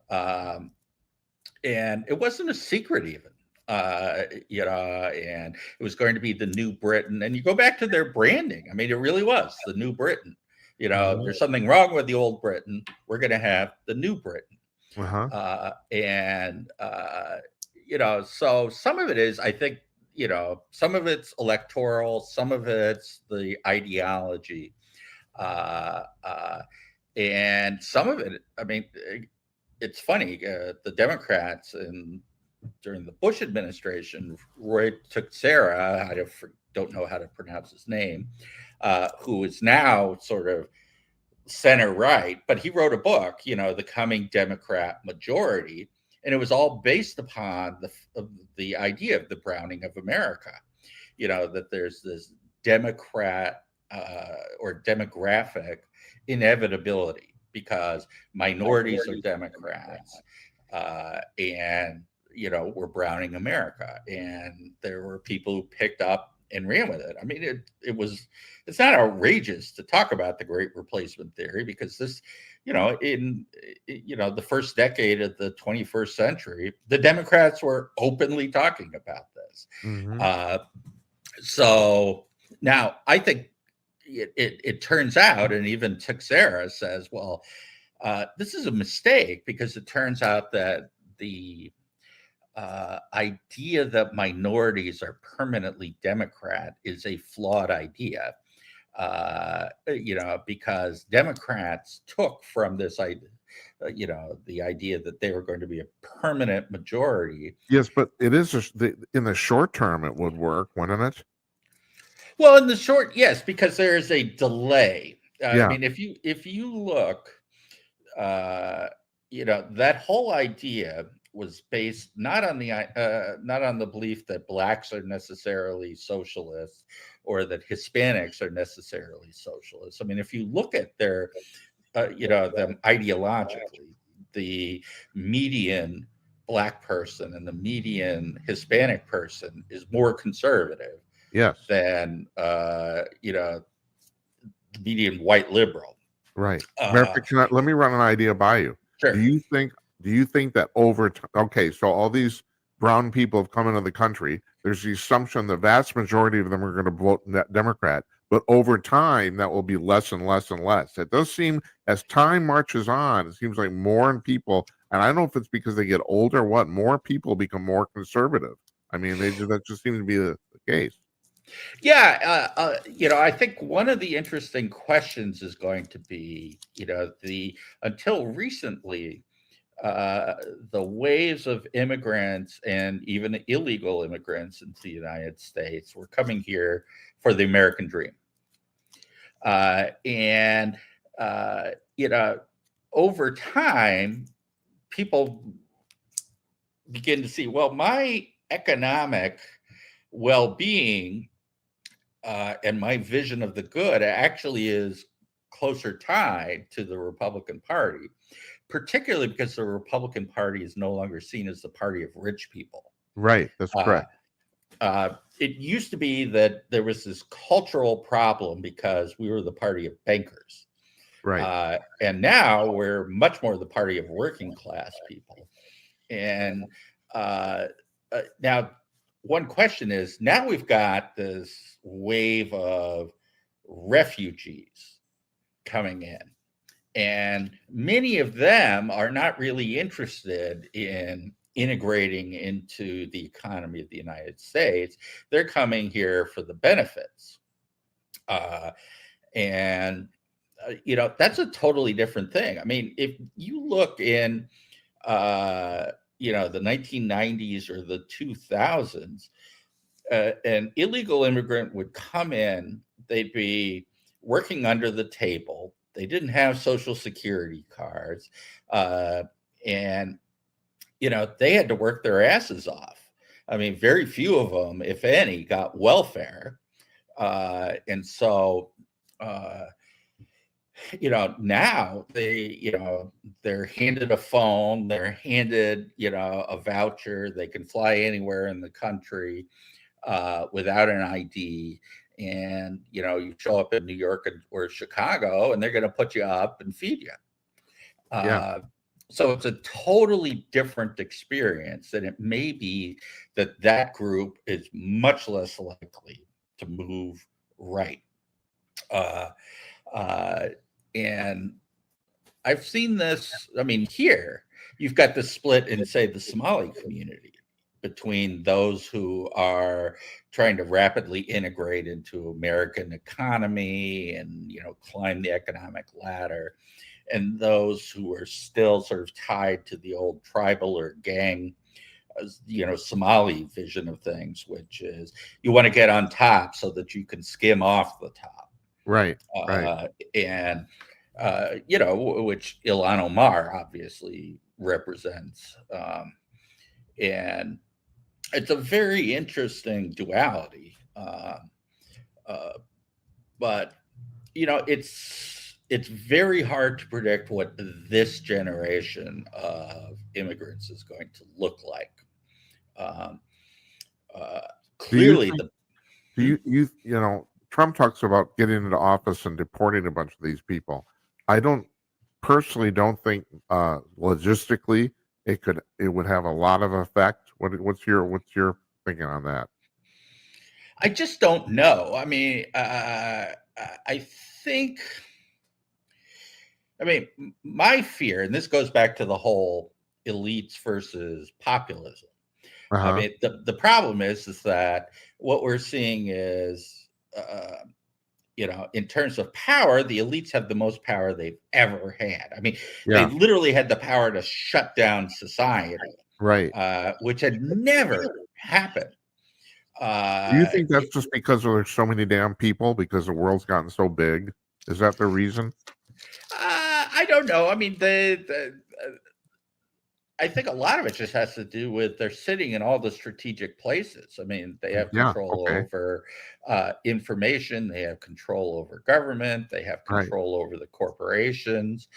And it wasn't a secret even. And it was going to be the New Britain. And you go back to their branding. I mean, it really was the New Britain. There's something wrong with the old Britain. We're going to have the New Britain. Uh-huh. So some of it is, I think, some of it's electoral, some of it's the ideology. And some of it, I mean, it's funny, the Democrats during the Bush administration, Roy Teixeira, I don't know how to pronounce his name, who is now sort of center right, but he wrote a book, The Coming Democrat Majority, and it was all based upon the idea of the browning of America, that there's this Democrat or demographic inevitability because minorities are Democrats, and we're browning America. And there were people who picked up and ran with it. I mean, it's not outrageous to talk about the Great Replacement theory, because this, in the first decade of the 21st century, the Democrats were openly talking about this. Mm-hmm. So now I think it turns out, and even Teixeira says, well, this is a mistake, because it turns out that the idea that minorities are permanently Democrat is a flawed idea, because Democrats took from this idea, the idea that they were going to be a permanent majority. Yes, but it is in the short term it would work, wouldn't it? Well, in the short, yes, because there is a delay. Yeah. I mean, if you look, that whole idea was based not on the belief that blacks are necessarily socialists or that Hispanics are necessarily socialists. I mean, if you look at their, them ideologically, the median black person and the median Hispanic person is more conservative, yes, than the median white liberal. Right. Let me run an idea by you. Sure. Do you think that over time, okay, so all these brown people have come into the country, there's the assumption the vast majority of them are going to vote Democrat, but over time that will be less and less and less. It does seem, as time marches on, it seems like more people, and I don't know if it's because they get older or what, more people become more conservative. I mean, that just seems to be the case. Yeah, I think one of the interesting questions is going to be, until recently, the waves of immigrants and even illegal immigrants into the United States were coming here for the American dream. And, over time, people begin to see, well, my economic well-being and my vision of the good actually is closer tied to the Republican Party, particularly because the Republican Party is no longer seen as the party of rich people. Right. That's correct. It used to be that there was this cultural problem because we were the party of bankers. Right. And now we're much more the party of working class people. And now, one question is, now we've got this wave of refugees coming in, and many of them are not really interested in integrating into the economy of the United States. They're coming here for the benefits. And that's a totally different thing. I mean, if you look in the 1990s or the 2000s, an illegal immigrant would come in, they'd be working under the table, they didn't have social security cards, and they had to work their asses off. I mean, very few of them, if any, got welfare. And so now they're handed a phone, they're handed a voucher, they can fly anywhere in the country without an ID. And you show up in New York or Chicago and they're going to put you up and feed you. So it's a totally different experience, and it may be that group is much less likely to move right. And I've seen this. I mean, here you've got the split in, say, the Somali community between those who are trying to rapidly integrate into American economy and climb the economic ladder, and those who are still sort of tied to the old tribal or gang Somali vision of things, which is you want to get on top so that you can skim off the top. Right. And which Ilhan Omar obviously represents. And it's a very interesting duality. But it's very hard to predict what this generation of immigrants is going to look like. Clearly, Trump talks about getting into office and deporting a bunch of these people. I don't think logistically it would have a lot of effect. What's your thinking on that? I just don't know. I mean, I think. I mean, my fear, and this goes back to the whole elites versus populism. I mean, the problem is that what we're seeing is, in terms of power, the elites have the most power they've ever had. I mean, they literally had the power to shut down society, right? Which had never happened. Do you think that's just because there's so many damn people because the world's gotten so big? Is that the reason? I don't know. I mean, I think a lot of it just has to do with they're sitting in all the strategic places. I mean, they have control over information. They have control over government. They have control over the corporations.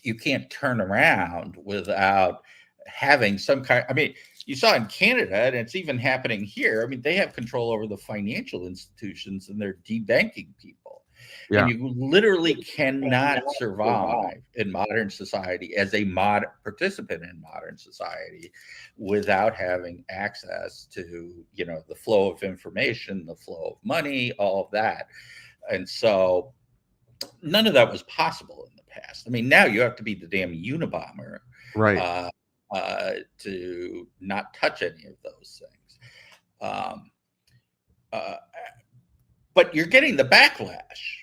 You can't turn around without having some kind. I mean, you saw in Canada, and it's even happening here. I mean, they have control over the financial institutions, and they're debanking people. And you literally cannot survive in modern society as a participant in modern society without having access to, the flow of information, the flow of money, all of that. And so none of that was possible in the past. I mean, now you have to be the damn Unabomber, to not touch any of those things. But you're getting the backlash.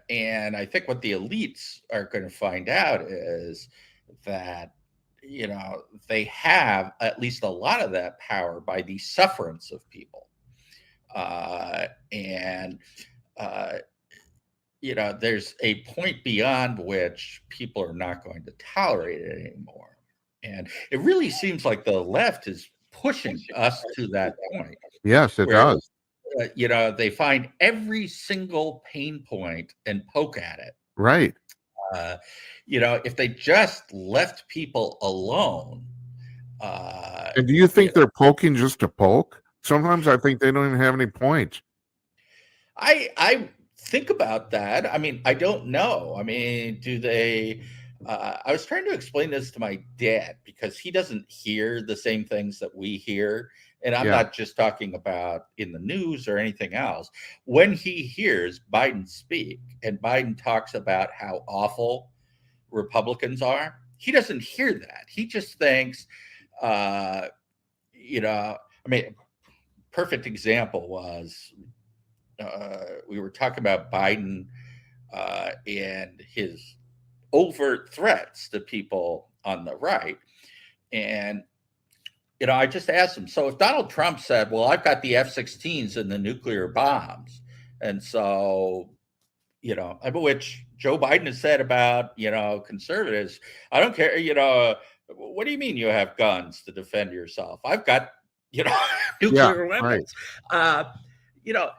And I think what the elites are going to find out is that, they have at least a lot of that power by the sufferance of people. And, uh, there's a point beyond which people are not going to tolerate it anymore. And it really seems like the left is pushing us to that point Yes, it where, does. they find every single pain point and poke at it. Right. Uh, if they just left people alone, uh, And do you you think know, they're poking just to poke? Sometimes I think they don't even have any points. I think about that. I mean, I don't know. I mean, do they? I was trying to explain this to my dad because he doesn't hear the same things that we hear. And I'm Yeah. not just talking about in the news or anything else. When he hears Biden speak and Biden talks about how awful Republicans are, he doesn't hear that. He just thinks, uh, I mean, perfect example was we were talking about Biden and his overt threats to people on the right. And, I just asked him, so if Donald Trump said, well, I've got the F-16s and the nuclear bombs, and so, which Joe Biden has said about, conservatives, I don't care, what do you mean you have guns to defend yourself? I've got, Yeah. nuclear Right. weapons. You know,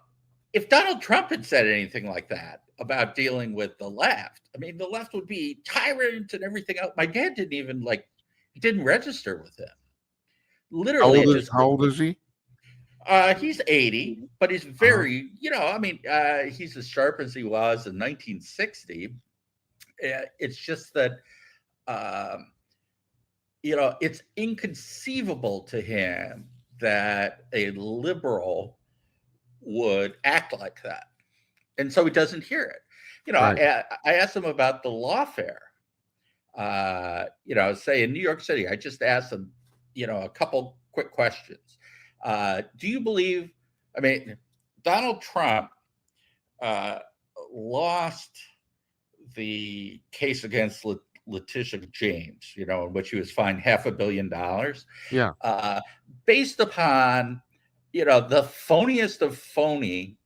if Donald Trump had said anything like that about dealing with the left, I mean, the left would be tyrant and everything else. My dad didn't even he didn't register with him. Literally, it just, How old is he? he's 80, but he's Uh-huh. very, I mean, he's as sharp as he was in 1960. It's just that, um, it's inconceivable to him that a liberal would act like that. And so he doesn't hear it. Right. I asked him about the lawfare. Say in New York City, I just asked him, a couple quick questions. Do you believe? I mean, Donald Trump uh, lost the case against Letitia James, in which he was fined $500 million, Yeah. uh, based upon, the phoniest of phony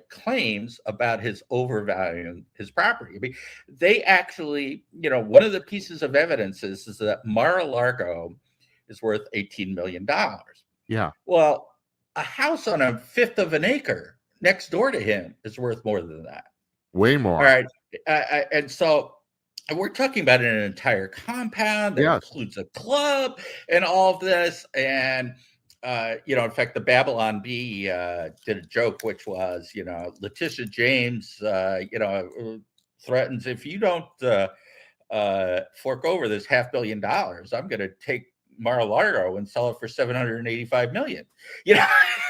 claims about his overvaluing his property. I mean, they actually, one of the pieces of evidence is that Mar-a-Lago is worth $18 million. Yeah. Well, a house on a fifth of an acre next door to him is worth more than that. Way All more. right. And so we're talking about an entire compound that Yes. includes a club and all of this. And, in fact, the Babylon Bee did a joke, which was, Letitia James, threatens if you don't fork over this $500 million, I'm going to take Mar-a-Lago and sell it for 785 million. You know,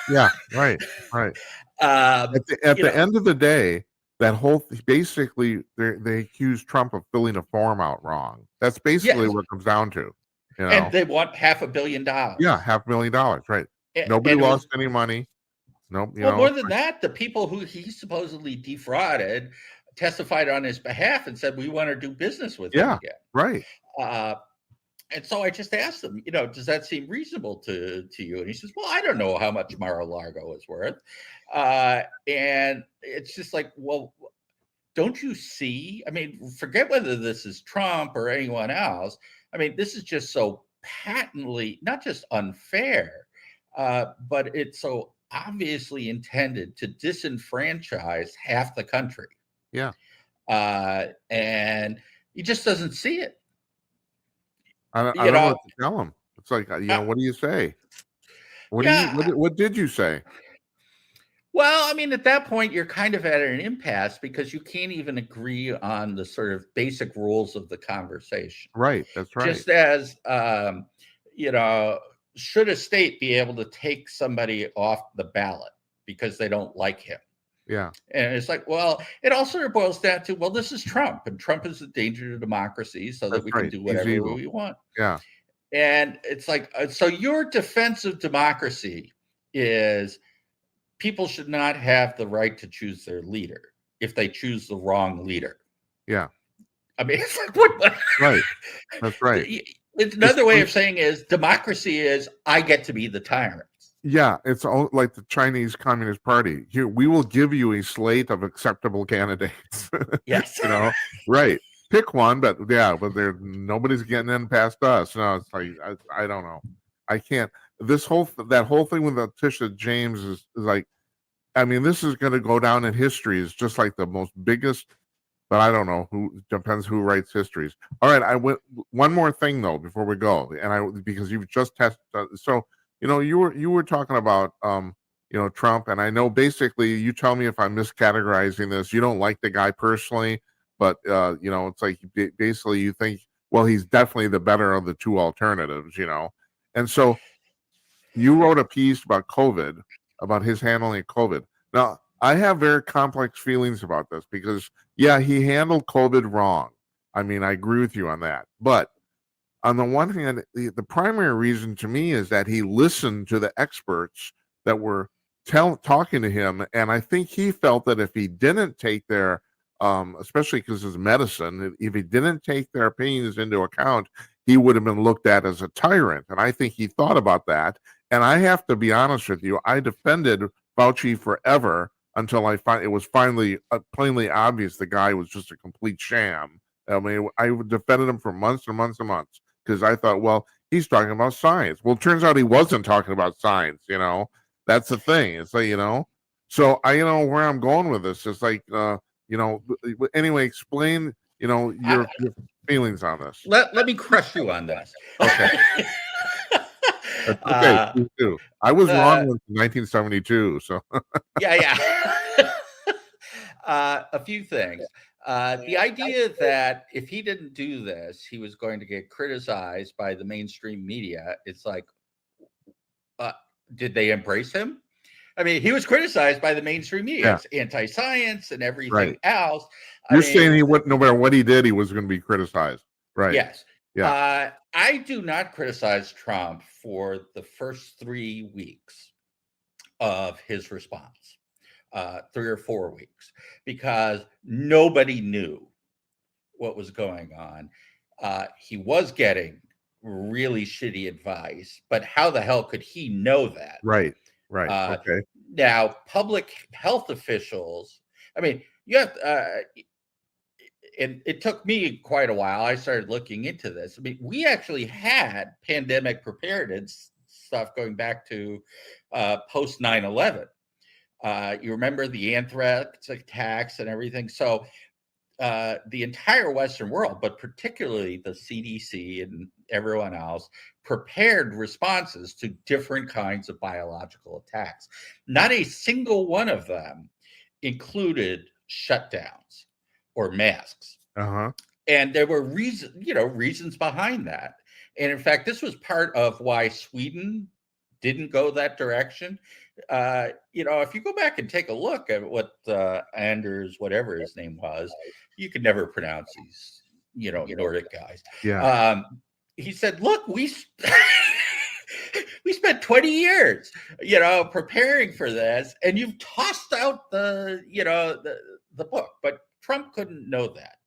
Yeah. Right. Right. um, At you the know, end of the day, that whole basically they accuse Trump of filling a form out wrong. That's basically yes, what it comes down to. You and know. they want $500 million. Yeah, $500,000. Right. Nobody And it was, lost any money. Nope. well, more than that, the people who he supposedly defrauded testified on his behalf and said, we want to do business with him Yeah. again. Right. Uh, and so I just asked him, does that seem reasonable to you? And he says, well, I don't know how much Mar-a-Lago is worth. And it's just like, well, don't you see? I mean, forget whether this is Trump or anyone else. I mean, this is just so patently not just unfair, but it's so obviously intended to disenfranchise half the country. Yeah. And he just doesn't see it. I You don't know know, what to tell him. It's like, uh, what do you say? yeah. What did you say? Well, I mean, at that point, you're kind of at an impasse because you can't even agree on the sort of basic rules of the conversation. Right. That's right. Just as, you know, should a state be able to take somebody off the ballot because they don't like him? Yeah. And it's like, well, it all sort of boils down to, well, this is Trump, and Trump is a danger to democracy so that That's we can right. do He's whatever evil. we want. Yeah. And it's like, so your defense of democracy is people should not have the right to choose their leader if they choose the wrong leader. Yeah. I mean, it's like what? Right. That's right. It's It's another way like, of saying is democracy is I get to be the tyrant. yeah, it's all like the Chinese Communist Party. Here, we will give you a slate of acceptable candidates. Yes. Right. Pick one, but yeah, but there nobody's getting in past us. No, it's like I don't know. I can't. That whole thing with Tisha James is like, I mean, this is going to go down in history as just like the most biggest. But I don't know who depends who writes histories. All right, I went one more thing though before we go, and I because you've just tested. So you were talking about Trump, and I know basically you tell me if I'm miscategorizing this. You don't like the guy personally, but it's like basically you think, well, he's definitely the better of the two alternatives, and so you wrote a piece about COVID, about his handling of COVID. Now, I have very complex feelings about this because, yeah, he handled COVID wrong. I mean, I agree with you on that. But on the one hand, the primary reason to me is that he listened to the experts that were talking to him. And I think he felt that if he didn't take their, especially because it's medicine, if he didn't take their opinions into account, he would have been looked at as a tyrant. And I think he thought about that. And I have to be honest with you, I defended Fauci forever until it was finally plainly obvious the guy was just a complete sham. I mean, I defended him for months and months and months because I thought, well, he's talking about science. Well, it turns out he wasn't talking about science. That's the thing. It's like So I, where I'm going with this is like, anyway, explain, your feelings on this. Let me crush you on this. Okay. That's okay. Please do. I was wrong in 1972. So yeah. A few things. The idea that if he didn't do this, he was going to get criticized by the mainstream media. It's like, did they embrace him? I mean, he was criticized by the mainstream media, anti-science and everything else. You're saying he wouldn't, no matter what he did, he was going to be criticized, right? Yes. Yeah. I do not criticize Trump for the first 3 weeks of his response, 3 or 4 weeks, because nobody knew what was going on. He was getting really shitty advice, but how the hell could he know that? Right. Okay. Now, public health officials, I mean, you have, and it took me quite a while. I started looking into this. I mean, we actually had pandemic preparedness stuff going back to post 9/11. You remember the anthrax attacks and everything. So the entire Western world, but particularly the CDC and everyone else, prepared responses to different kinds of biological attacks. Not a single one of them included shutdowns or masks. And there were reasons behind that. And in fact, this was part of why Sweden didn't go that direction. If you go back and take a look at what Anders, whatever his name was, you could never pronounce these, Nordic guys. Yeah. He said, "Look, we we spent 20 years, preparing for this, and you've tossed out the book." But Trump couldn't know that.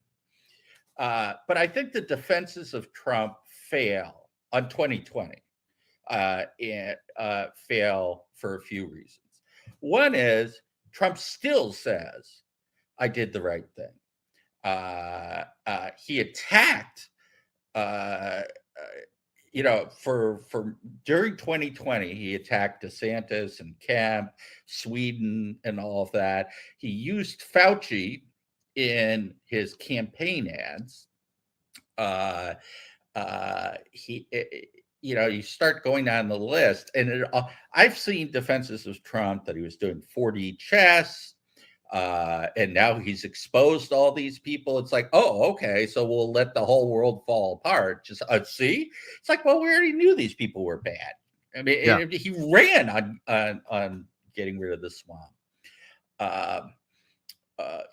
But I think the defenses of Trump fail on 2020. And fail for a few reasons. One is Trump still says, "I did the right thing." He attacked, for during 2020, he attacked DeSantis and Kemp, Sweden, and all of that. He used Fauci in his campaign ads. You start going down the list, and I've seen defenses of Trump that he was doing 4D chess, and now he's exposed all these people. It's like, oh, okay, so we'll let the whole world fall apart. Just see, it's like, well, we already knew these people were bad. I mean, he ran on getting rid of the swamp.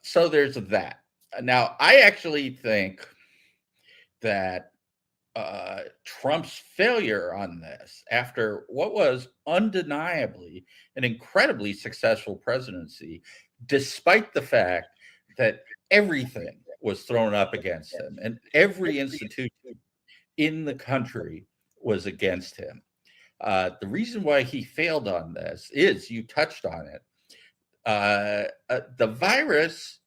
So there's that. Now, I actually think that Trump's failure on this, after what was undeniably an incredibly successful presidency, despite the fact that everything was thrown up against him, and every institution in the country was against him. The reason why he failed on this is, you touched on it. The virus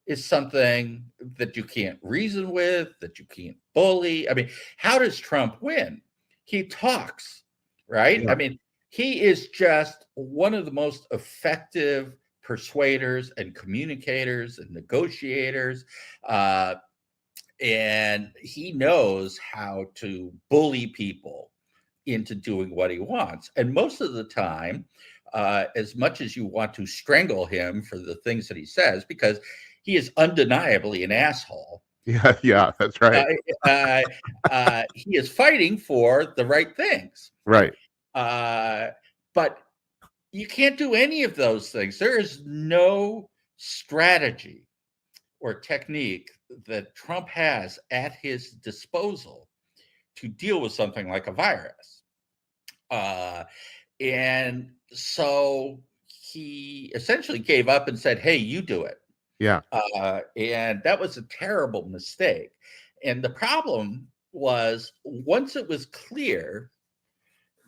is something that you can't reason with, that you can't bully. I mean, how does Trump win? He talks, right? Yeah. I mean, he is just one of the most effective persuaders and communicators and negotiators. And he knows how to bully people into doing what he wants. And most of the time, as much as you want to strangle him for the things that he says, because he is undeniably an asshole. Yeah. Yeah. That's right. He is fighting for the right things. Right. But you can't do any of those things. There is no strategy or technique that Trump has at his disposal to deal with something like a virus. And so he essentially gave up and said, hey, you do it. Yeah. And that was a terrible mistake. And the problem was, once it was clear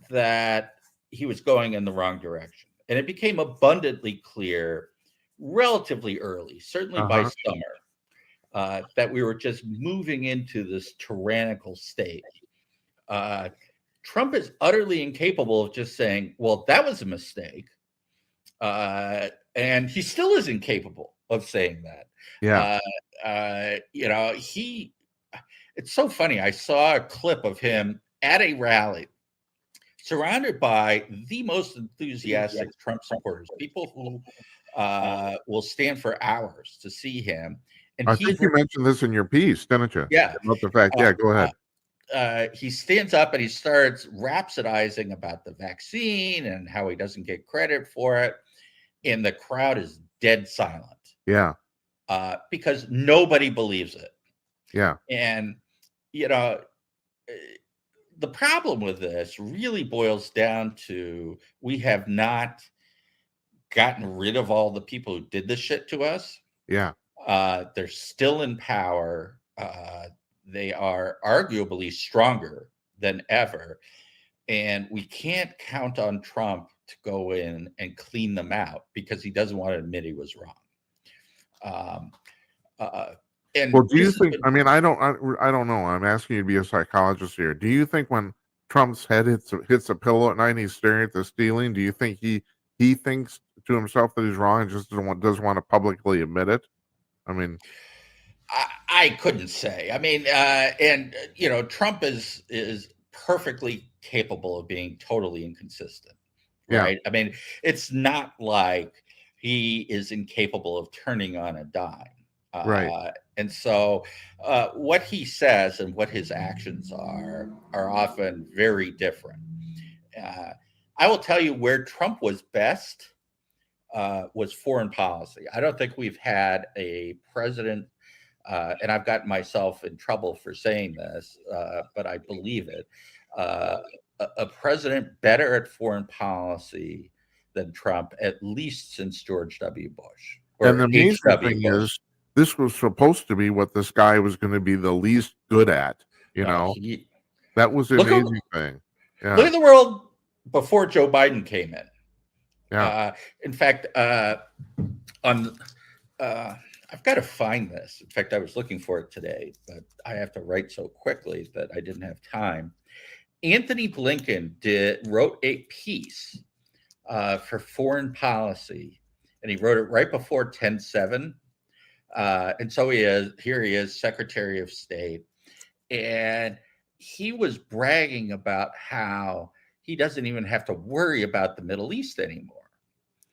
that he was going in the wrong direction, and it became abundantly clear relatively early, certainly by summer, that we were just moving into this tyrannical state. Trump is utterly incapable of just saying, well, that was a mistake. And he still is incapable of saying that. Yeah. It's so funny. I saw a clip of him at a rally surrounded by the most enthusiastic Trump supporters, people who will stand for hours to see him. And I think you mentioned this in your piece, didn't you? Yeah. About the fact. Yeah. Go ahead. He stands up and he starts rhapsodizing about the vaccine and how he doesn't get credit for it. And the crowd is dead silent. Yeah. Because nobody believes it. Yeah. And, the problem with this really boils down to, we have not gotten rid of all the people who did this shit to us. Yeah. They're still in power. They are arguably stronger than ever. And we can't count on Trump to go in and clean them out, because he doesn't want to admit he was wrong. And well, do you think? I mean, I don't know. I'm asking you to be a psychologist here. Do you think when Trump's head hits a pillow at night and he's staring at the ceiling, do you think he thinks to himself that he's wrong and just doesn't want to publicly admit it? I mean, I couldn't say. I mean, Trump is perfectly capable of being totally inconsistent, right? Yeah. I mean, it's not like he is incapable of turning on a dime. Right. And so what he says and what his actions are often very different. I will tell you where Trump was best was foreign policy. I don't think we've had a president, and I've gotten myself in trouble for saying this, but I believe it, a president better at foreign policy than Trump, at least since George W. Bush. And the amazing thing is, this was supposed to be what this guy was going to be the least good at. That was the amazing thing. Yeah. Look at the world before Joe Biden came in. Yeah. In fact, I've got to find this. In fact, I was looking for it today, but I have to write so quickly that I didn't have time. Anthony Blinken wrote a piece for foreign policy, and he wrote it right before 10/7. And so here he is, Secretary of State. And he was bragging about how he doesn't even have to worry about the Middle East anymore.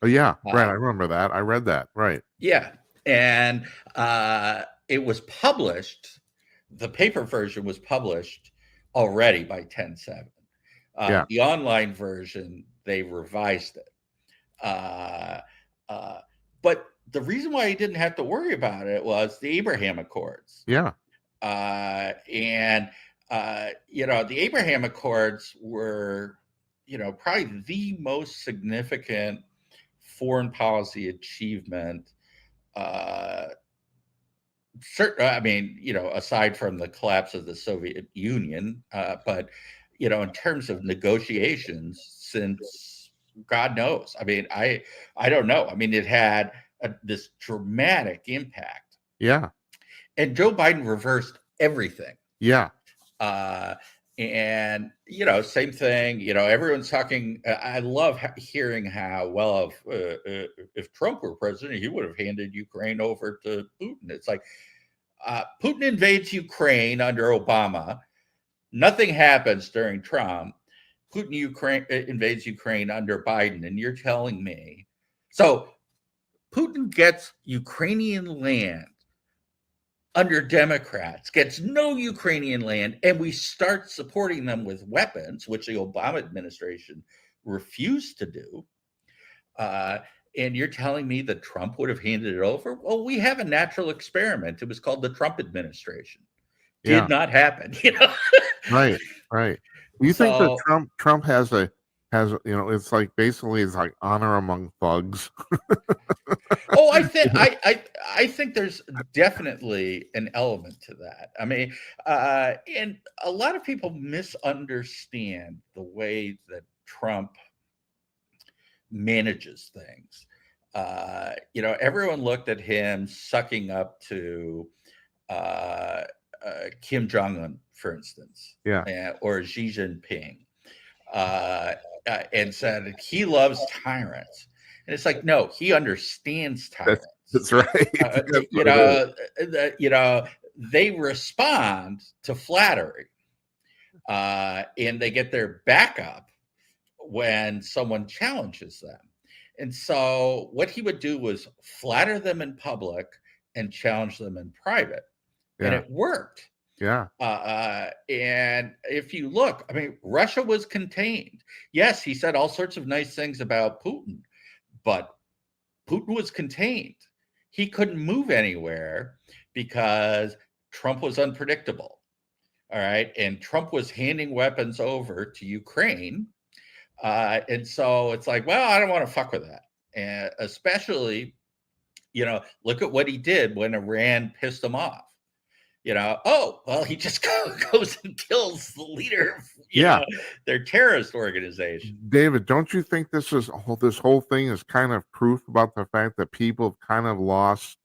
Oh, yeah. Right. I remember that. I read that. Right. Yeah. And it was published. The paper version was published already by 10/7. Yeah. The online version, they revised it. But the reason why he didn't have to worry about it was the Abraham Accords. Yeah. The Abraham Accords were, probably the most significant foreign policy achievement I mean, aside from the collapse of the Soviet Union, but in terms of negotiations, since God knows, I mean, I don't know. I mean, it had this dramatic impact, Yeah. and Joe Biden reversed everything. Yeah. Uh, and same thing. Everyone's talking. I love hearing how well if Trump were president, he would have handed Ukraine over to Putin. It's like Putin invades Ukraine under Obama. Nothing happens during Trump. Putin invades Ukraine under Biden, and you're telling me so? Putin gets Ukrainian land under Democrats, gets no Ukrainian land, and we start supporting them with weapons, which the Obama administration refused to do. And you're telling me that Trump would have handed it over? Well, we have a natural experiment. It was called the Trump administration. Yeah. Did not happen, Right. Right. You think that So, Trump has it's like basically it's like honor among thugs. oh, I think there's definitely an element to that. I mean, and a lot of people misunderstand the way that Trump manages things. Everyone looked at him sucking up to uh, Kim Jong Un, for instance, Yeah. or Xi Jinping, uh, and said he loves tyrants. And it's like, no, he understands That's tyrants. that's right. Uh, That's you what it is. know, they respond to flattery, and they get their backup when someone challenges them. And so what he would do was flatter them in public and challenge them in private. And Yeah. it worked. Yeah. And if you look, I mean, Russia was contained. Yes, he said all sorts of nice things about Putin, but Putin was contained. He couldn't move anywhere because Trump was unpredictable. All right. And Trump was handing weapons over to Ukraine. And so it's like, well, I don't want to fuck with that. And especially, look at what he did when Iran pissed him off. Oh, well, he just goes and kills the leader of, Yeah. their terrorist organization. David, don't you think this whole thing is kind of proof about the fact that people have kind of lost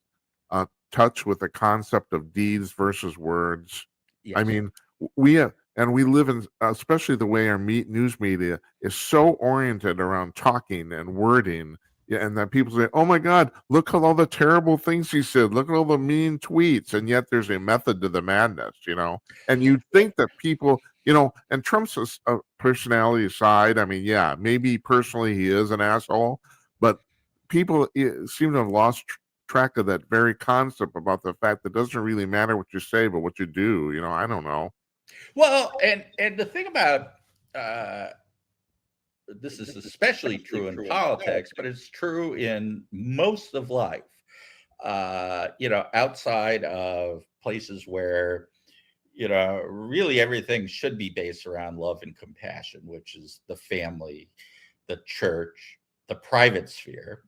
touch with the concept of deeds versus words? Yes. I mean, we live in, especially the way our news media is so oriented around talking and wording. Yeah, and then people say, "Oh my God, look at all the terrible things he said. Look at all the mean tweets." And yet, there's a method to the madness, And you'd think that people, and Trump's personality aside, I mean, yeah, maybe personally he is an asshole, but people seem to have lost track of that very concept about the fact that it doesn't really matter what you say, but what you do. I don't know. Well, and the thing about this is especially true in politics, but it's true in most of life. Outside of places where really everything should be based around love and compassion, which is the family, the church, the private sphere.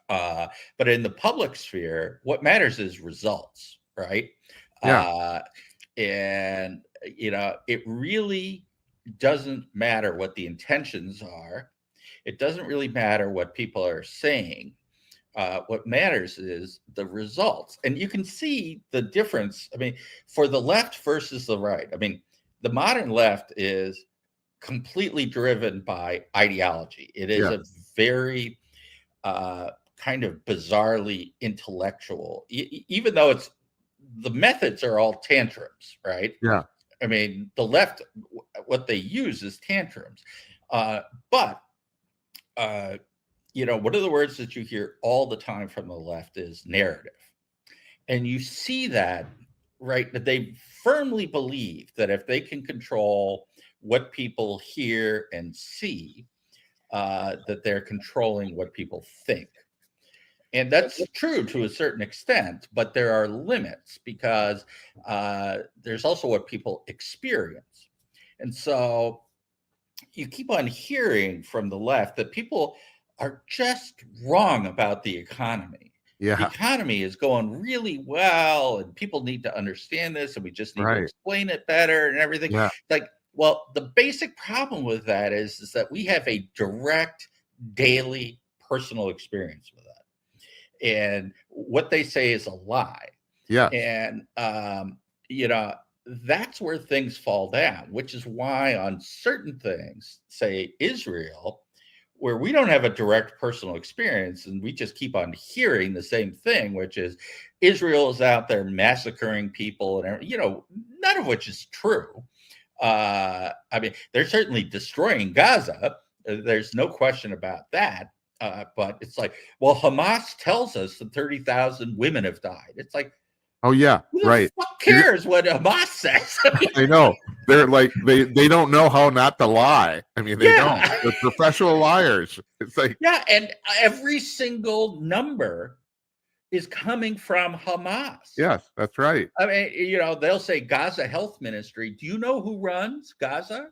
But in the public sphere, what matters is results, right? Yeah. And it really doesn't matter what the intentions are. It doesn't really matter what people are saying. What matters is the results. And you can see the difference. I mean, for the left versus the right, I mean, the modern left is completely driven by ideology. It is Yeah. a very kind of bizarrely intellectual, even though the methods are all tantrums, right? Yeah. I mean, the left, what they use is tantrums. But one of the words that you hear all the time from the left is narrative. And you see that, right? That they firmly believe that if they can control what people hear and see, that they're controlling what people think. And that's true to a certain extent, but there are limits because there's also what people experience. And so you keep on hearing from the left that people are just wrong about the economy. The Yeah. economy is going really well, and people need to understand this, and we just need to Right. explain it better and everything. Yeah. Like, well, the basic problem with that is that we have a direct daily personal experience with that. And what they say is a lie. Yes. And you know, that's where things fall down, which is why on certain things, say Israel, where we don't have a direct personal experience and we just keep on hearing the same thing, which is Israel is out there massacring people and none of which is true. I mean, they're certainly destroying Gaza. There's no question about that. But it's like, well, Hamas tells us that 30,000 women have died. It's like, Oh yeah. who the Right. fuck cares what Hamas says? I mean, I know. They're like they don't know how not to lie. I mean, they don't. yeah. They're professional liars. It's like, Yeah. And every single number is coming from Hamas. yes, that's right. I mean, they'll say Gaza Health Ministry. Do you know who runs Gaza?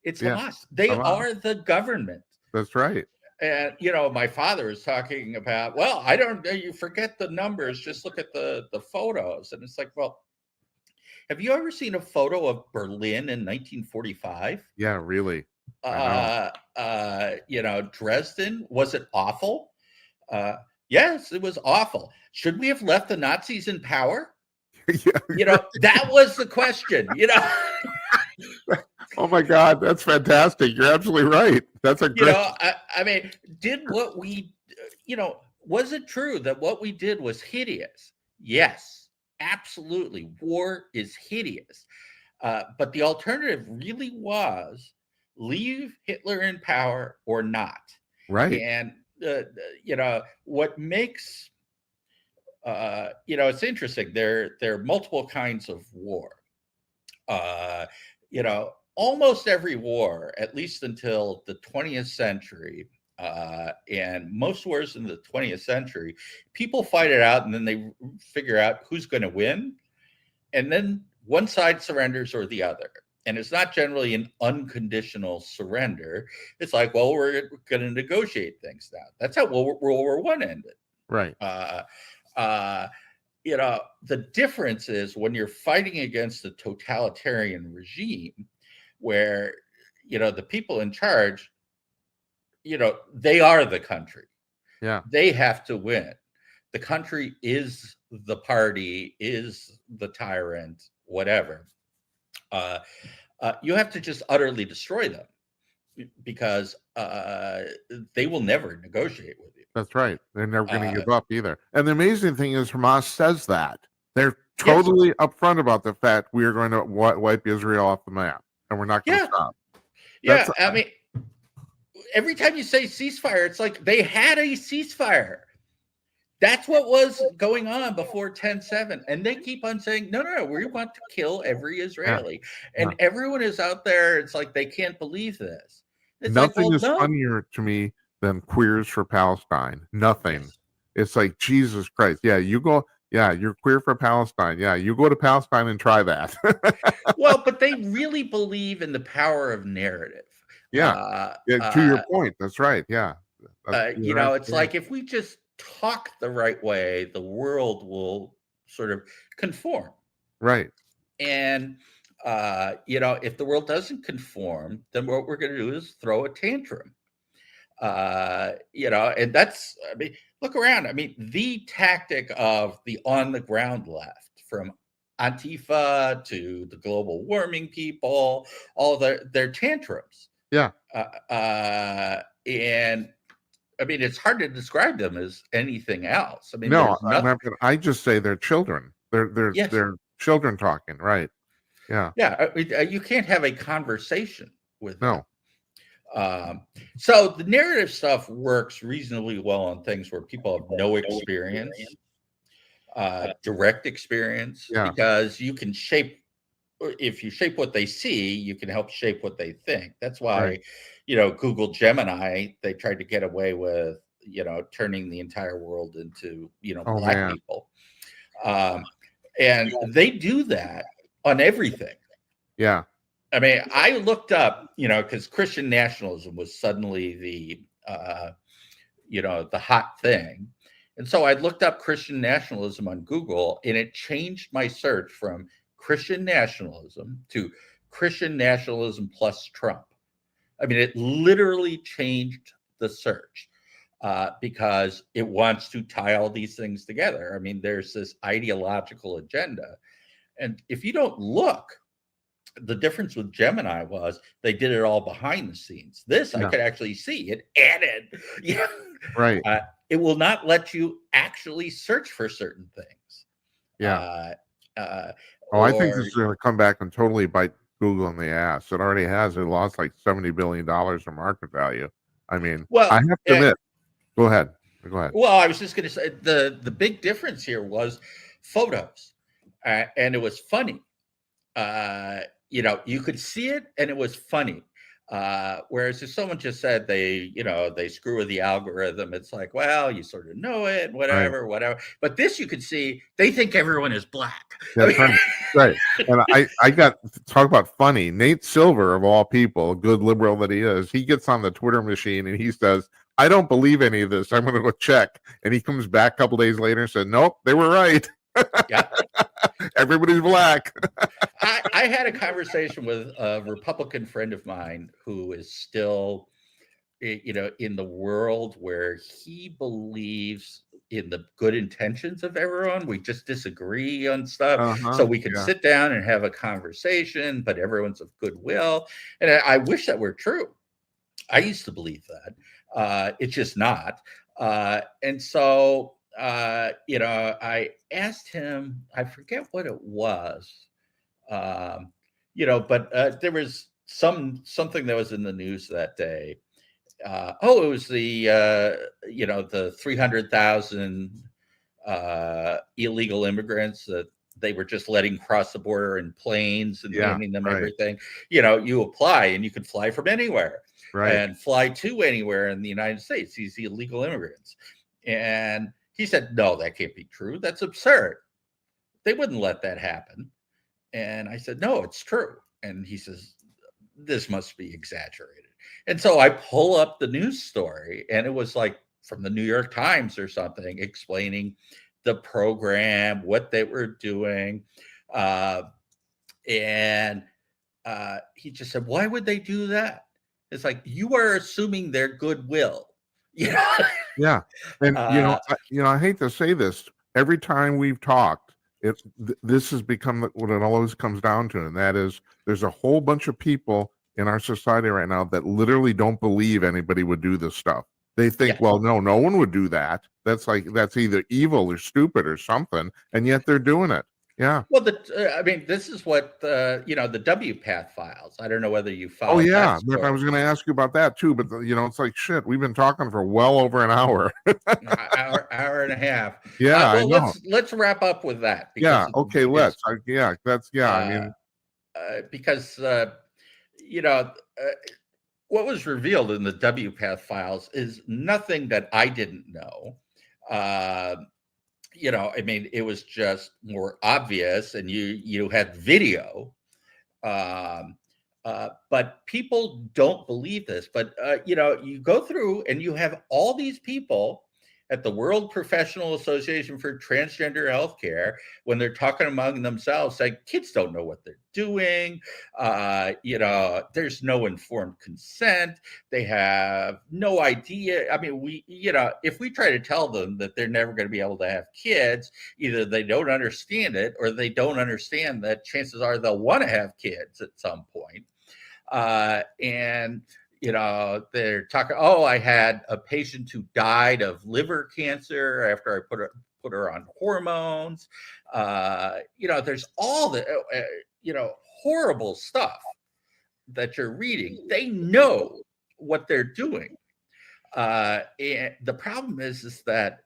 It's Yeah. Hamas. They Come on. are the government. That's right. And my father is talking about, well, I don't. You forget the numbers. Just look at the photos, and it's like, well, have you ever seen a photo of Berlin in 1945? Yeah, really. I know. Dresden, was it awful? Yes, it was awful. Should we have left the Nazis in power? Yeah. That was the question. Oh my God, that's fantastic. You're absolutely right. That's a great. I mean, was it true that what we did was hideous? Yes, absolutely. War is hideous. But the alternative really was leave Hitler in power or not. Right. And, what makes, it's interesting. There are multiple kinds of war. Uh, Almost every war, at least until the 20th century, and most wars in the 20th century, people fight it out and then they figure out who's going to win. And then one side surrenders or the other. And it's not generally an unconditional surrender. It's like, well, we're going to negotiate things now. That's how World War I ended. Right. The difference is when you're fighting against a totalitarian regime where, the people in charge, they are the country. Yeah. They have to win. The country is the party, is the tyrant, whatever. You have to just utterly destroy them because they will never negotiate with you. That's right. They're never going to give up either. And the amazing thing is, Hamas says that they're Yes. totally upfront about the fact we are going to wipe Israel off the map, and we're not going to stop. Yeah, I mean, every time you say ceasefire, it's like they had a ceasefire. That's what was going on before 10/7. And they keep on saying, no, we want to kill every Israeli. Yeah. And everyone is out there. It's like they can't believe this. It's Nothing like, is funnier to me than Queers for Palestine. Nothing. Yes. It's like, Jesus Christ. Yeah, you go. Yeah, you're queer for Palestine. Yeah, you go to Palestine and try that. Well, but they really believe in the power of narrative. Yeah. To your point. That's right. Yeah. It's like if we just talk the right way, the world will sort of conform. Right. And, if the world doesn't conform, then what we're going to do is throw a tantrum. And that's, I mean, look around. I mean, the tactic of the on the ground left, from Antifa to the global warming people, all their tantrums. Yeah. And I mean, it's hard to describe them as anything else. I mean, no, I just say they're children. They're children talking, right? Yeah. Yeah, you can't have a conversation with them. No. So the narrative stuff works reasonably well on things where people have no experience, direct experience, because you can shape. If you shape what they see, you can help shape what they think. That's why, Google Gemini, they tried to get away with, turning the entire world into, black people. And they do that on everything. Yeah. I mean, I looked up, because Christian nationalism was suddenly the hot thing. And so I looked up Christian nationalism on Google, and it changed my search from Christian nationalism to Christian nationalism plus Trump. I mean, it literally changed the search because it wants to tie all these things together. I mean, there's this ideological agenda. And if you don't look, the difference with Gemini was they did it all behind the scenes. This I Yeah. could actually see it added. Yeah, Right. it will not let you actually search for certain things. Yeah. Uh, I think or this is going to come back and totally bite Google in the ass. It already has. It lost like $70 billion in market value. I mean, I well, have to admit. Go ahead. Go ahead. well, I was just going to say the big difference here was photos, and it was funny. You could see it and it was funny. Whereas if someone just said they screw with the algorithm, it's like, well, you sort of know it, Right. whatever. But this you could see, they think everyone is black. That's right. Right. And I got talk about funny. Nate Silver, of all people, good liberal that he is, he gets on the Twitter machine and he says, I don't believe any of this. I'm going to go check. And he comes back a couple days later and said, nope, they were right. Yeah. Everybody's black. I had a conversation with a Republican friend of mine who is still, in the world where he believes in the good intentions of everyone. We just disagree on stuff. So we can sit down and have a conversation, but everyone's of goodwill. And I wish that were true. I used to believe that. It's just not. And so, I asked him, I forget what it was, but there was something that was in the news that day. It was the 300,000 illegal immigrants that they were just letting cross the border in planes and handing them everything. You apply and you can fly from anywhere and fly to anywhere in the United States, these illegal immigrants. And he said, no, that can't be true. That's absurd. They wouldn't let that happen. And I said, no, it's true. And he says, this must be exaggerated. And so I pull up the news story, and it was like from the New York Times or something, explaining the program, what they were doing. And he just said, why would they do that? It's like, you are assuming their goodwill. Yeah. And, I hate to say this. Every time we've talked, this has become what it always comes down to, and that is there's a whole bunch of people in our society right now that literally don't believe anybody would do this stuff. They think, well, no one would do that. That's either evil or stupid or something, and yet they're doing it. Yeah. Well, this is what the WPATH files. I don't know whether you followed. Oh yeah, I was going to ask you about that too, but it's like shit. We've been talking for well over an hour. hour and a half. Yeah, I know. Let's wrap up with that. Yeah. Okay. Let's. I mean, because what was revealed in the WPATH files is nothing that I didn't know. It was just more obvious, and you had video, but people don't believe this. But you go through and you have all these people at the World Professional Association for Transgender Healthcare, when they're talking among themselves, say kids don't know what they're doing. There's no informed consent. They have no idea. I mean, if we try to tell them that they're never going to be able to have kids, either they don't understand it, or they don't understand that chances are they'll want to have kids at some point. They're talking, I had a patient who died of liver cancer after I put her on hormones. There's all the, horrible stuff that you're reading. They know what they're doing. And the problem is that,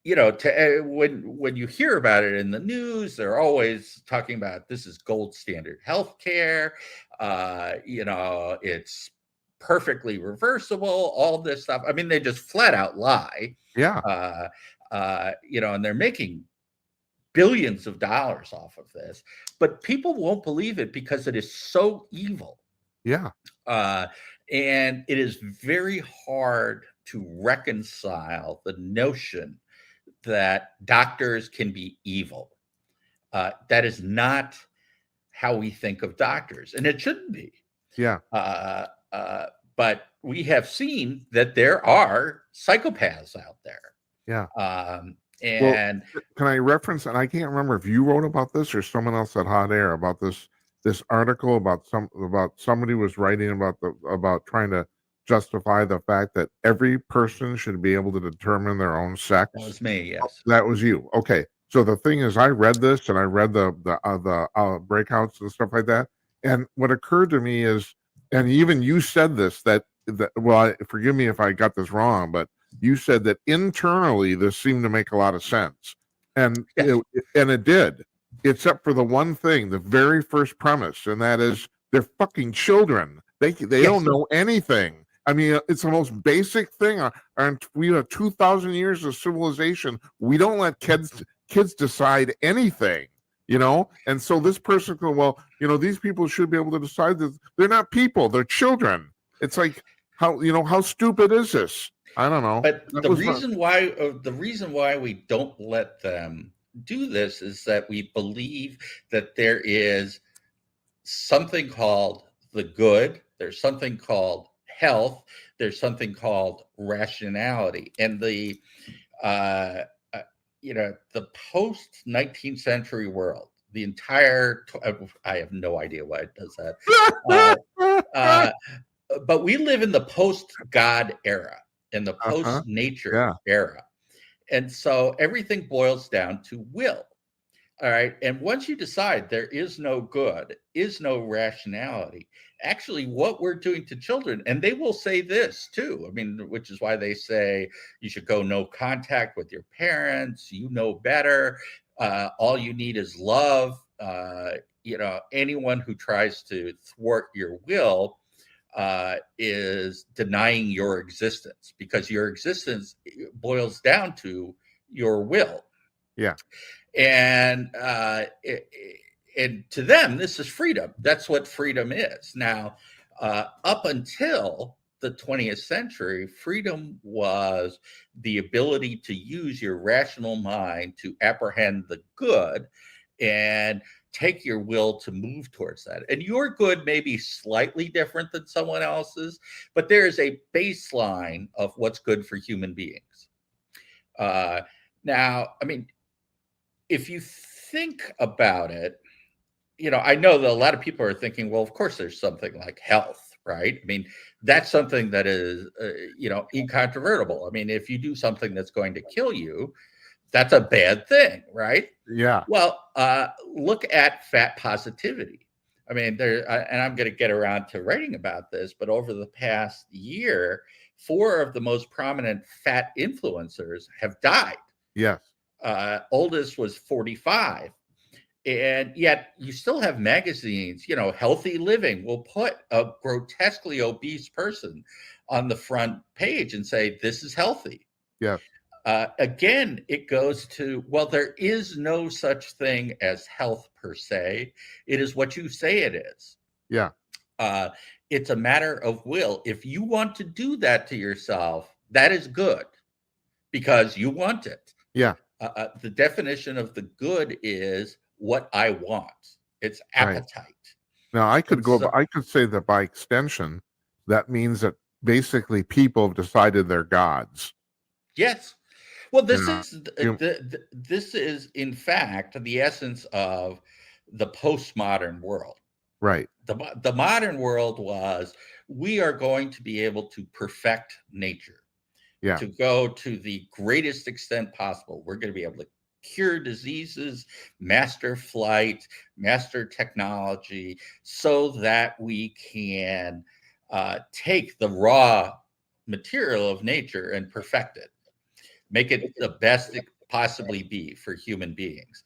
when you hear about it in the news, they're always talking about this is gold standard healthcare. It's perfectly reversible, all this stuff. I mean, they just flat out lie. Yeah. And they're making billions of dollars off of this, but people won't believe it because it is so evil. Yeah. And it is very hard to reconcile the notion that doctors can be evil. That is not how we think of doctors, and it shouldn't be. Yeah. Uh, uh, but we have seen that there are psychopaths out there. Yeah. Well, And can I reference, and I can't remember if you wrote about this or someone else at Hot Air about this article about somebody was writing about trying to justify the fact that every person should be able to determine their own sex. that was me, yes. That was you. Okay. So the thing is, I read this and I read the breakouts and stuff like that. And what occurred to me is, and even you said this, that well, forgive me if I got this wrong, but you said that internally this seemed to make a lot of sense, and Yes. it did, except for the one thing, the very first premise, and that is they're fucking children. They Yes. don't know anything. I mean, it's the most basic thing. And we have 2,000 years of civilization. We don't let kids decide anything, And so this person goes, well, these people should be able to decide that they're not people, they're children. It's like, how stupid is this? I don't know. But the reason why we don't let them do this is that we believe that there is something called the good, there's something called health, there's something called rationality, and the post 19th century world, the entire I have no idea why it does that. But we live in the post-God era, in the post-nature era. And so everything boils down to will. All right. And once you decide there is no good, is no rationality, actually what we're doing to children, and they will say this too, I mean, which is why they say you should go no contact with your parents, you know better, all you need is love. Anyone who tries to thwart your will is denying your existence, because your existence boils down to your will. Yeah. And and to them, this is freedom. That's what freedom is. Now, up until the 20th century, freedom was the ability to use your rational mind to apprehend the good and take your will to move towards that. And your good may be slightly different than someone else's, but there is a baseline of what's good for human beings. Now, I mean, if you think about it, I know that a lot of people are thinking, well, of course, there's something like health, right? I mean, that's something that is, incontrovertible. I mean, if you do something that's going to kill you, that's a bad thing, right? Yeah. Well, look at fat positivity. I mean, and I'm going to get around to writing about this, but over the past year, 4 of the most prominent fat influencers have died. Yes. Oldest was 45. And yet you still have magazines, Healthy Living will put a grotesquely obese person on the front page and say, this is healthy. Yeah. Again, it goes to, well, there is no such thing as health per se. It is what you say it is. Yeah. It's a matter of will. If you want to do that to yourself, that is good because you want it. Yeah. The definition of the good is what I want. It's appetite. Right. Now, I could say that by extension, that means that basically people have decided they're gods. Yes. Well, this is in fact the essence of the postmodern world. Right. The modern world was, we are going to be able to perfect nature. Yeah. To go to the greatest extent possible. We're going to be able to cure diseases, master flight, master technology, so that we can take the raw material of nature and perfect it, make it the best it possibly be for human beings.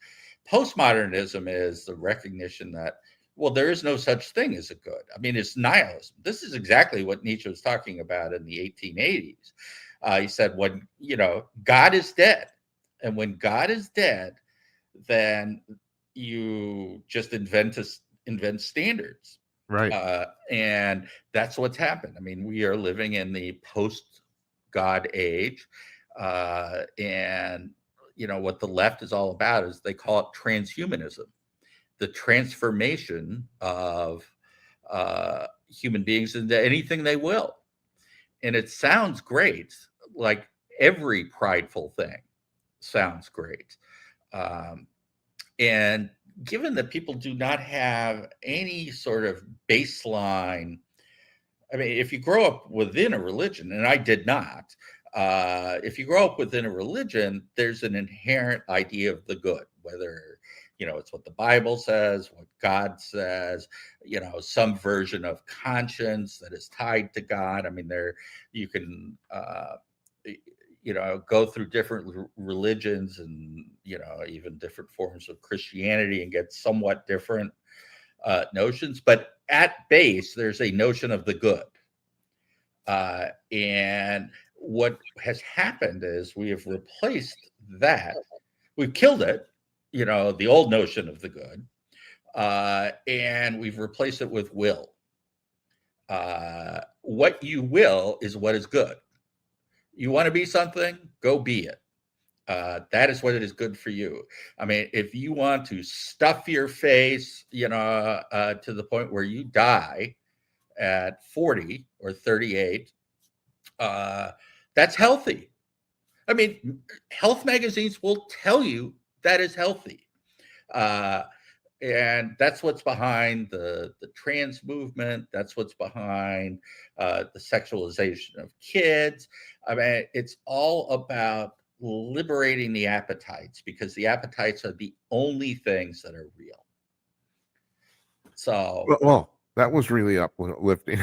Postmodernism is the recognition that, well, there is no such thing as a good. I mean, it's nihilism. This is exactly what Nietzsche was talking about in the 1880s. He said, when, God is dead. And when God is dead, then you just invent standards. Right. And that's what's happened. I mean, we are living in the post God age. And, what the left is all about is they call it transhumanism, the transformation of human beings into anything they will. And it sounds great, like every prideful thing sounds great. Um, and given that people do not have any sort of baseline, I mean, if you grow up within a religion, and I did not, if you grow up within a religion, there's an inherent idea of the good, whether it's what the Bible says, what God says, some version of conscience that is tied to God. I mean, there you can go through different religions and even different forms of Christianity and get somewhat different notions, but at base there's a notion of the good. And what has happened is we have replaced that, we've killed it, the old notion of the good, and we've replaced it with will. What you will is what is good. You want to be something, go be it. That is what it is good for you. I mean, if you want to stuff your face, to the point where you die at 40 or 38, that's healthy. I mean, health magazines will tell you that is healthy. And that's what's behind the trans movement. That's what's behind the sexualization of kids. I mean, it's all about liberating the appetites, because the appetites are the only things that are real. So, Well, that was really uplifting.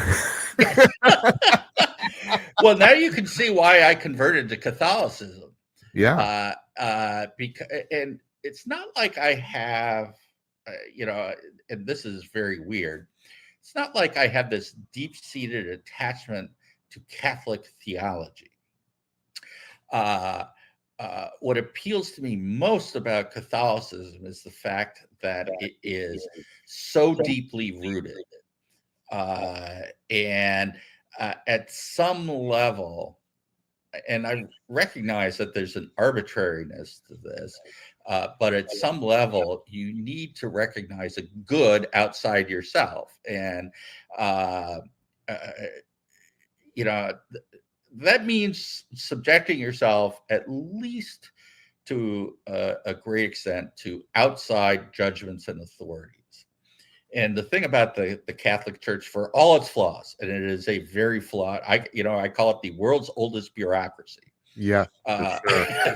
well, now you can see why I converted to Catholicism. Yeah. Because, and it's not like I have, and this is very weird. It's not like I have this deep-seated attachment to Catholic theology. What appeals to me most about Catholicism is the fact that it is so deeply rooted. And at some level, and I recognize that there's an arbitrariness to this, but at some level, you need to recognize a good outside yourself. And, that means subjecting yourself at least to a great extent to outside judgments and authorities. And the thing about the Catholic Church, for all its flaws, and it is a very flawed, I call it the world's oldest bureaucracy. Yeah. Sure.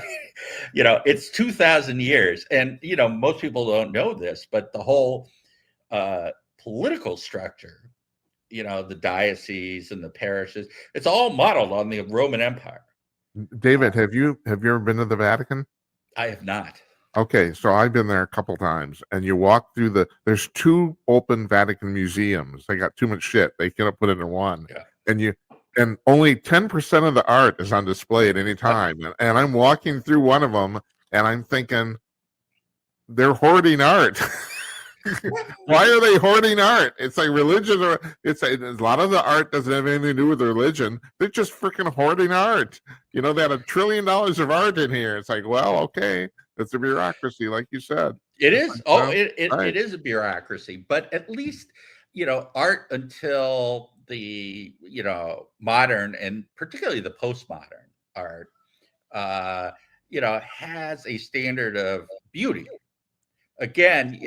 It's 2,000 years, and most people don't know this, but the whole political structure, the diocese and the parishes, it's all modeled on the Roman Empire. David, have you ever been to the Vatican? I have not. Okay, so I've been there a couple times, and you walk through there's two open Vatican museums. They got too much shit. They cannot put it in one. Yeah. And only 10% of the art is on display at any time. And I'm walking through one of them, and I'm thinking, they're hoarding art. Why are they hoarding art? It's like religion, or a lot of the art doesn't have anything to do with religion. They're just freaking hoarding art. They had $1 trillion of art in here. It's like, well, okay, it's a bureaucracy, like you said. It is. Like, Oh, well, right. it is a bureaucracy, but at least art until the modern, and particularly the postmodern art, has a standard of beauty. Again,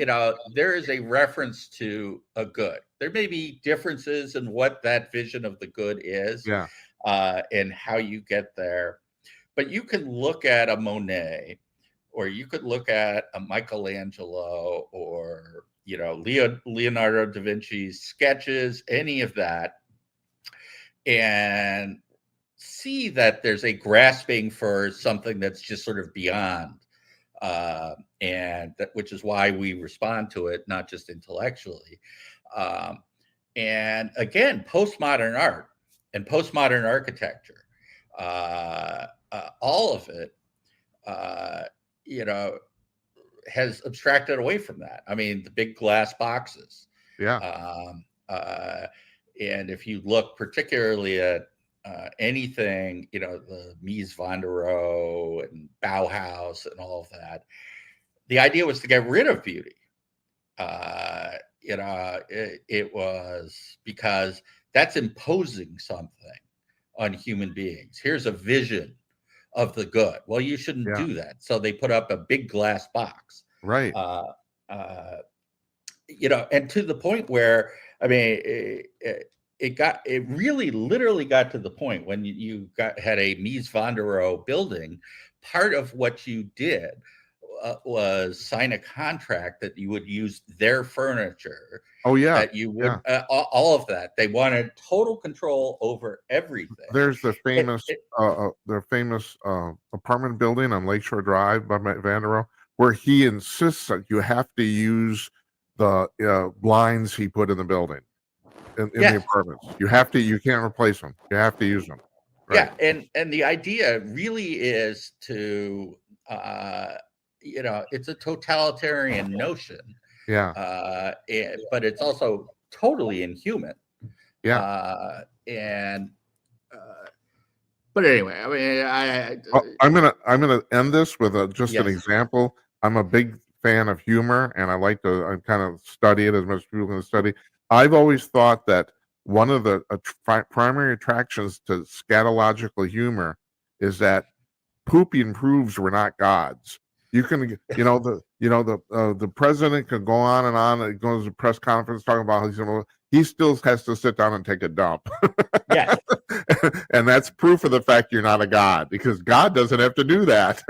there is a reference to a good. There may be differences in what that vision of the good is, Yeah. and how you get there, but you can look at a Monet, or you could look at a Michelangelo, or Leonardo da Vinci's sketches, any of that, and see that there's a grasping for something that's just sort of beyond, and that, which is why we respond to it, not just intellectually. And again, postmodern art and postmodern architecture, all of it, has abstracted away from that. I mean, the big glass boxes. Yeah. And if you look particularly at anything, the Mies van der Rohe and Bauhaus and all of that, the idea was to get rid of beauty. It was because that's imposing something on human beings. Here's a vision of the good. Well, you shouldn't Yeah. do that. So they put up a big glass box. Right. Uh, and to the point where, I mean, it really literally got to the point when you had a Mies van der Rohe building. Part of what you did was sign a contract that you would use their furniture, Oh yeah. that you would all of that. They wanted total control over everything. There's the famous apartment building on Lakeshore Drive by Van der Rohe, where he insists that you have to use the blinds he put in the building in the apartments. You can't replace them. You have to use them. Right. Yeah, and the idea really is to it's a totalitarian notion. Yeah. But it's also totally inhuman. Yeah. But anyway, I mean, I'm gonna end this with just an example. I'm a big fan of humor, and I kind of study it as much as people can study. I've always thought that one of the primary attractions to scatological humor is that pooping proves we're not gods. You can, the president can go on and on. It goes to press conference talking about he still has to sit down and take a dump. Yes. And that's proof of the fact you're not a god, because God doesn't have to do that.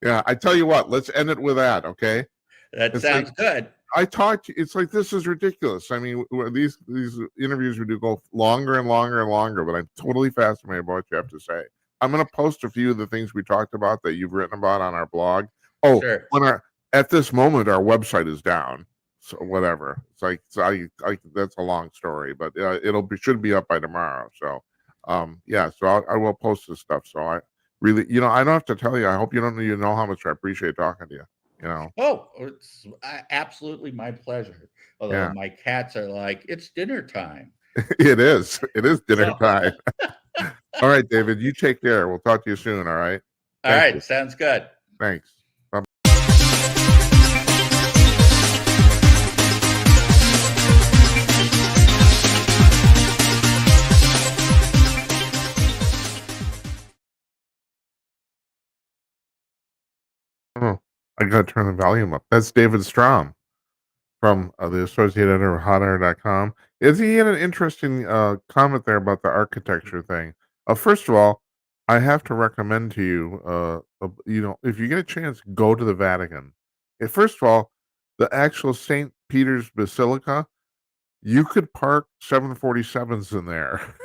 Yeah, I tell you what, let's end it with that, okay? That sounds good. It's like, this is ridiculous. I mean, these interviews we do go longer and longer and longer, but I'm totally fascinated by what you have to say. I'm going to post a few of the things we talked about that you've written about on our blog. Oh, sure. At this moment, our website is down. So whatever. It's like, that's a long story, but should be up by tomorrow. So, so I will post this stuff. So I really, I don't have to tell you. I hope you know how much I appreciate talking to you. Oh, it's absolutely my pleasure. Although my cats are like, it's dinner time. It is dinner time. All right, David, you take care. We'll talk to you soon. All right. All right. Sounds good. Thanks. Bye. Oh, I gotta turn the volume up. That's David Strom from the Associated Editor of HotAir.com. He had an interesting comment there about the architecture thing. First of all, I have to recommend to you, if you get a chance, go to the Vatican. First of all, the actual St. Peter's Basilica, you could park 747s in there.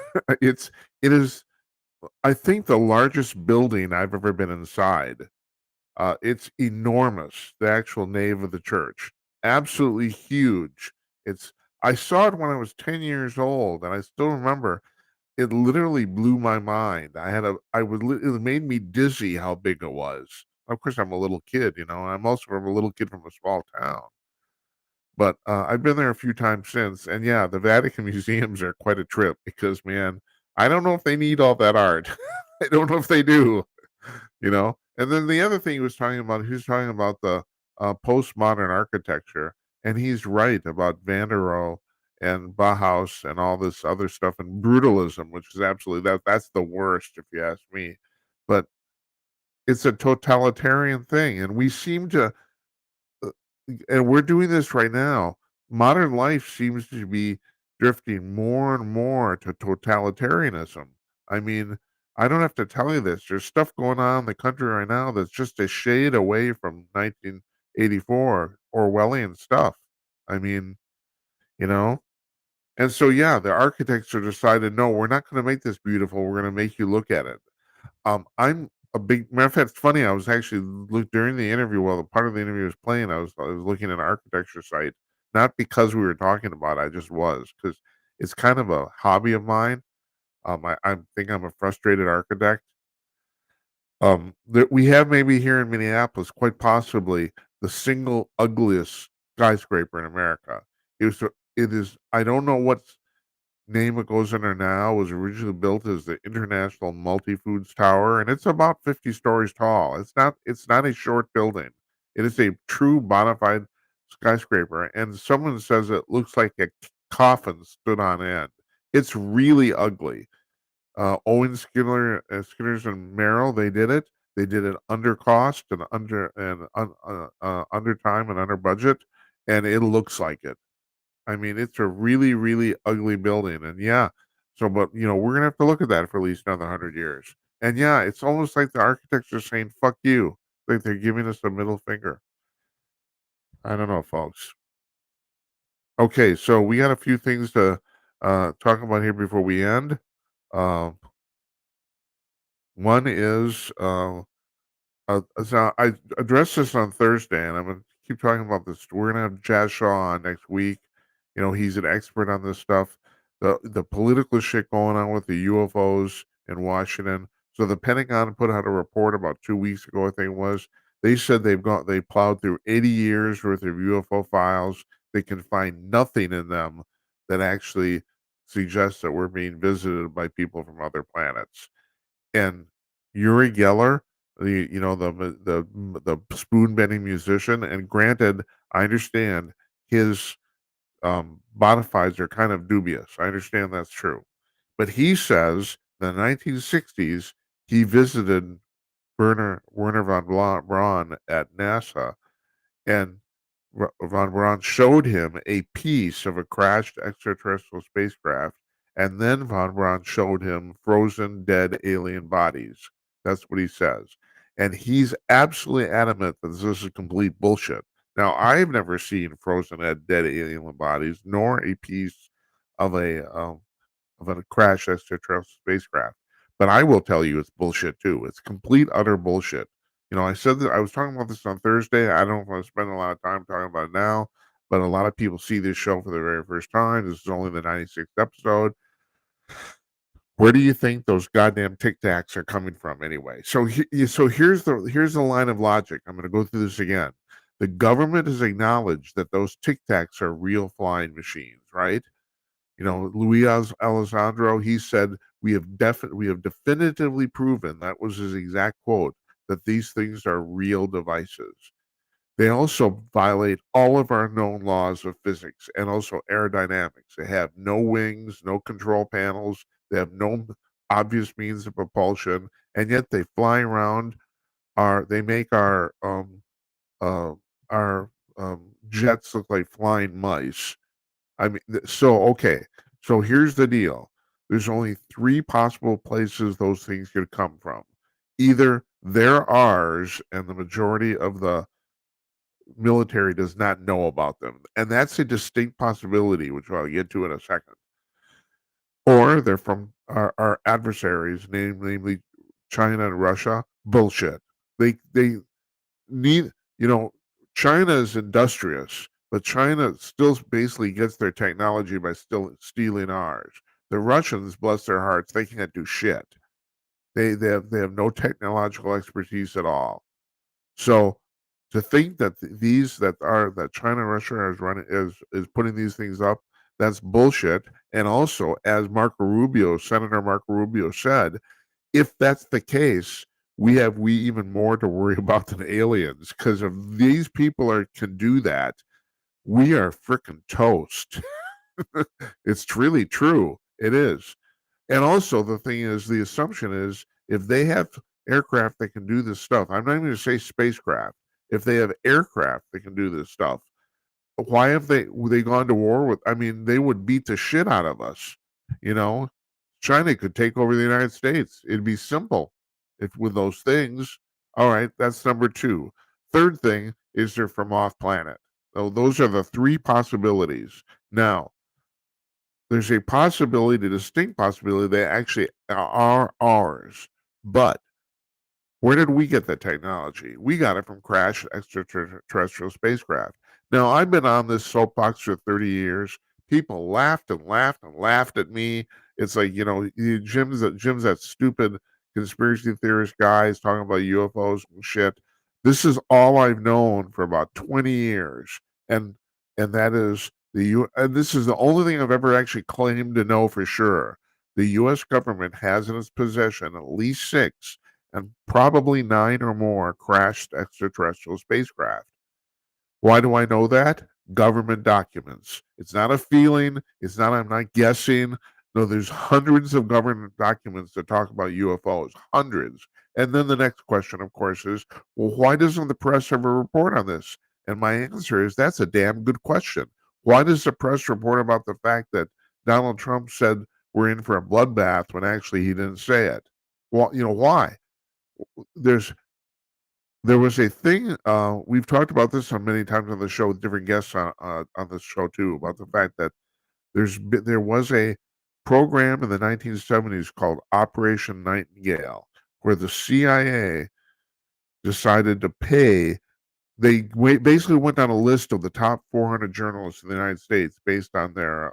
It is, I think, the largest building I've ever been inside. It's enormous, the actual nave of the church. Absolutely huge. I saw it when I was 10 years old, and I still remember it literally blew my mind. It made me dizzy how big it was. Of course, I'm a little kid, and I'm also a little kid from a small town. But I've been there a few times since, and yeah, the Vatican museums are quite a trip because, man, I don't know if they need all that art. I don't know if they do, And then the other thing he was talking about the postmodern architecture, and he's right about Van der Rohe and Bauhaus and all this other stuff, and brutalism, which is absolutely that's the worst if you ask me. But it's a totalitarian thing, and we seem to, and we're doing this right now. Modern life seems to be drifting more and more to totalitarianism. I mean, I don't have to tell you this. There's stuff going on in the country right now that's just a shade away from 1984 Orwellian stuff. I mean, and so the architects have decided, no, we're not going to make this beautiful. We're going to make you look at it. I'm a big matter of fact. It's funny. I was actually during the interview, while the part of the interview was playing, I was looking at an architecture site, not because we were talking about it. I just was, because it's kind of a hobby of mine. I think I'm a frustrated architect. That we have maybe here in Minneapolis, quite possibly the single ugliest skyscraper in America. It is. I don't know what name it goes under now. It was originally built as the International Multi-Foods Tower, and it's about 50 stories tall. It's not a short building. It is a true bona fide skyscraper, and someone says it looks like a coffin stood on end. It's really ugly. Owen Skinners and Merrill, they did it. They did it under cost and under time and under budget, and it looks like it. I mean, it's a really, really ugly building, and yeah. So, but we're gonna have to look at that for at least another 100 years. And yeah, it's almost like the architects are saying "fuck you," like they're giving us a middle finger. I don't know, folks. Okay, so we got a few things to talk about here before we end. Um, One is so I addressed this on Thursday, and I'm gonna keep talking about this. We're gonna have Jazz Shaw on next week. He's an expert on this stuff. The political shit going on with the UFOs in Washington. So the Pentagon put out a report about 2 weeks ago, I think it was. They said they plowed through 80 years worth of UFO files. They can find nothing in them that actually suggests that we're being visited by people from other planets. And Uri Geller, the spoon bending musician, and granted, I understand his bona fides are kind of dubious. I understand that's true, but he says in the 1960s he visited Werner von Braun at NASA, and von Braun showed him a piece of a crashed extraterrestrial spacecraft, and then von Braun showed him frozen, dead alien bodies. That's what he says. And he's absolutely adamant that this is complete bullshit. Now, I've never seen frozen, dead alien bodies, nor a piece of a crashed extraterrestrial spacecraft. But I will tell you it's bullshit too. It's complete, utter bullshit. I said that I was talking about this on Thursday. I don't want to spend a lot of time talking about it now, but a lot of people see this show for the very first time. This is only the 96th episode. Where do you think those goddamn Tic Tacs are coming from anyway? So here's the line of logic. I'm going to go through this again. The government has acknowledged that those Tic Tacs are real flying machines, right? Luis Alessandro, he said, we have definitively proven, that was his exact quote, that these things are real devices. They also violate all of our known laws of physics and also aerodynamics. They have no wings, no control panels, they have no obvious means of propulsion, and yet they fly around they make uh, our jets look like flying mice. I mean, okay. So here's the deal. There's only three possible places those things could come from. Either they're ours and the majority of the military does not know about them. And that's a distinct possibility, which I'll get to in a second. Or they're from our adversaries, namely China and Russia. Bullshit. They need, China is industrious, but China still basically gets their technology by still stealing ours. The Russians, bless their hearts, they can't do shit. They have no technological expertise at all. So to think that that China and Russia is putting these things up, that's bullshit. And also, as Senator Marco Rubio said, if that's the case, we even more to worry about than aliens, because if these people can do that, we are freaking toast. It's really true. It is. And also the thing is, the assumption is, if they have aircraft that can do this stuff, I'm not even going to say spacecraft. If they have aircraft that can do this stuff, why have they gone to war with? I mean, they would beat the shit out of us. You know, China could take over the United States. It'd be simple if with those things. All right, that's number two. Third thing is they're from off planet. So those are the three possibilities. Now, there's a possibility, a distinct possibility, they actually are ours. But where did we get the technology? We got it from crashed extraterrestrial spacecraft. Now, I've been on this soapbox for 30 years. People laughed and laughed and laughed at me. It's like, Jim's that stupid conspiracy theorist guy is talking about UFOs and shit. This is all I've known for about 20 years. And that is And this is the only thing I've ever actually claimed to know for sure. The U.S. government has in its possession at least 6 and probably 9 or more crashed extraterrestrial spacecraft. Why do I know that? Government documents. It's not a feeling. It's not, I'm not guessing. No, there's hundreds of government documents that talk about UFOs, hundreds. And then the next question, of course, is, well, why doesn't the press ever report on this? And my answer is, that's a damn good question. Why does the press report about the fact that Donald Trump said we're in for a bloodbath when actually he didn't say it? Well, why? There's there was a thing, we've talked about this on many times on the show with different guests on this show too, about the fact that there was a program in the 1970s called Operation Nightingale, where the CIA decided to pay basically went down a list of the top 400 journalists in the United States based on their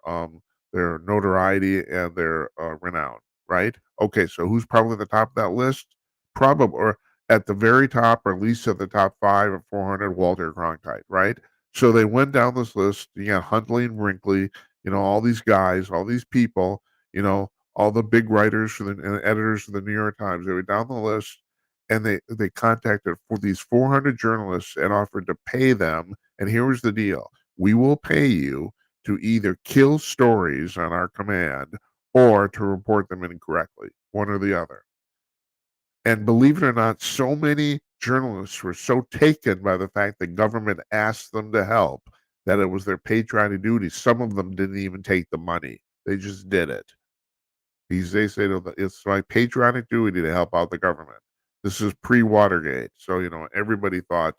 notoriety and their renown. Right? Okay, so who's probably at the top of that list? Probably, or at the very top, or at least at the top 5 of 400, Walter Cronkite. Right? So they went down this list. You got Huntley and Brinkley. All these guys, all these people. All the big writers and editors for the New York Times. They were down the list and they contacted for these 400 journalists and offered to pay them. And here was the deal: we will pay you to either kill stories on our command or to report them incorrectly, one or the other. And believe it or not, so many journalists were so taken by the fact that government asked them to help that it was their patriotic duty. Some of them didn't even take the money; they just did it. They say that it's my patriotic duty to help out the government. This is pre-Watergate, so everybody thought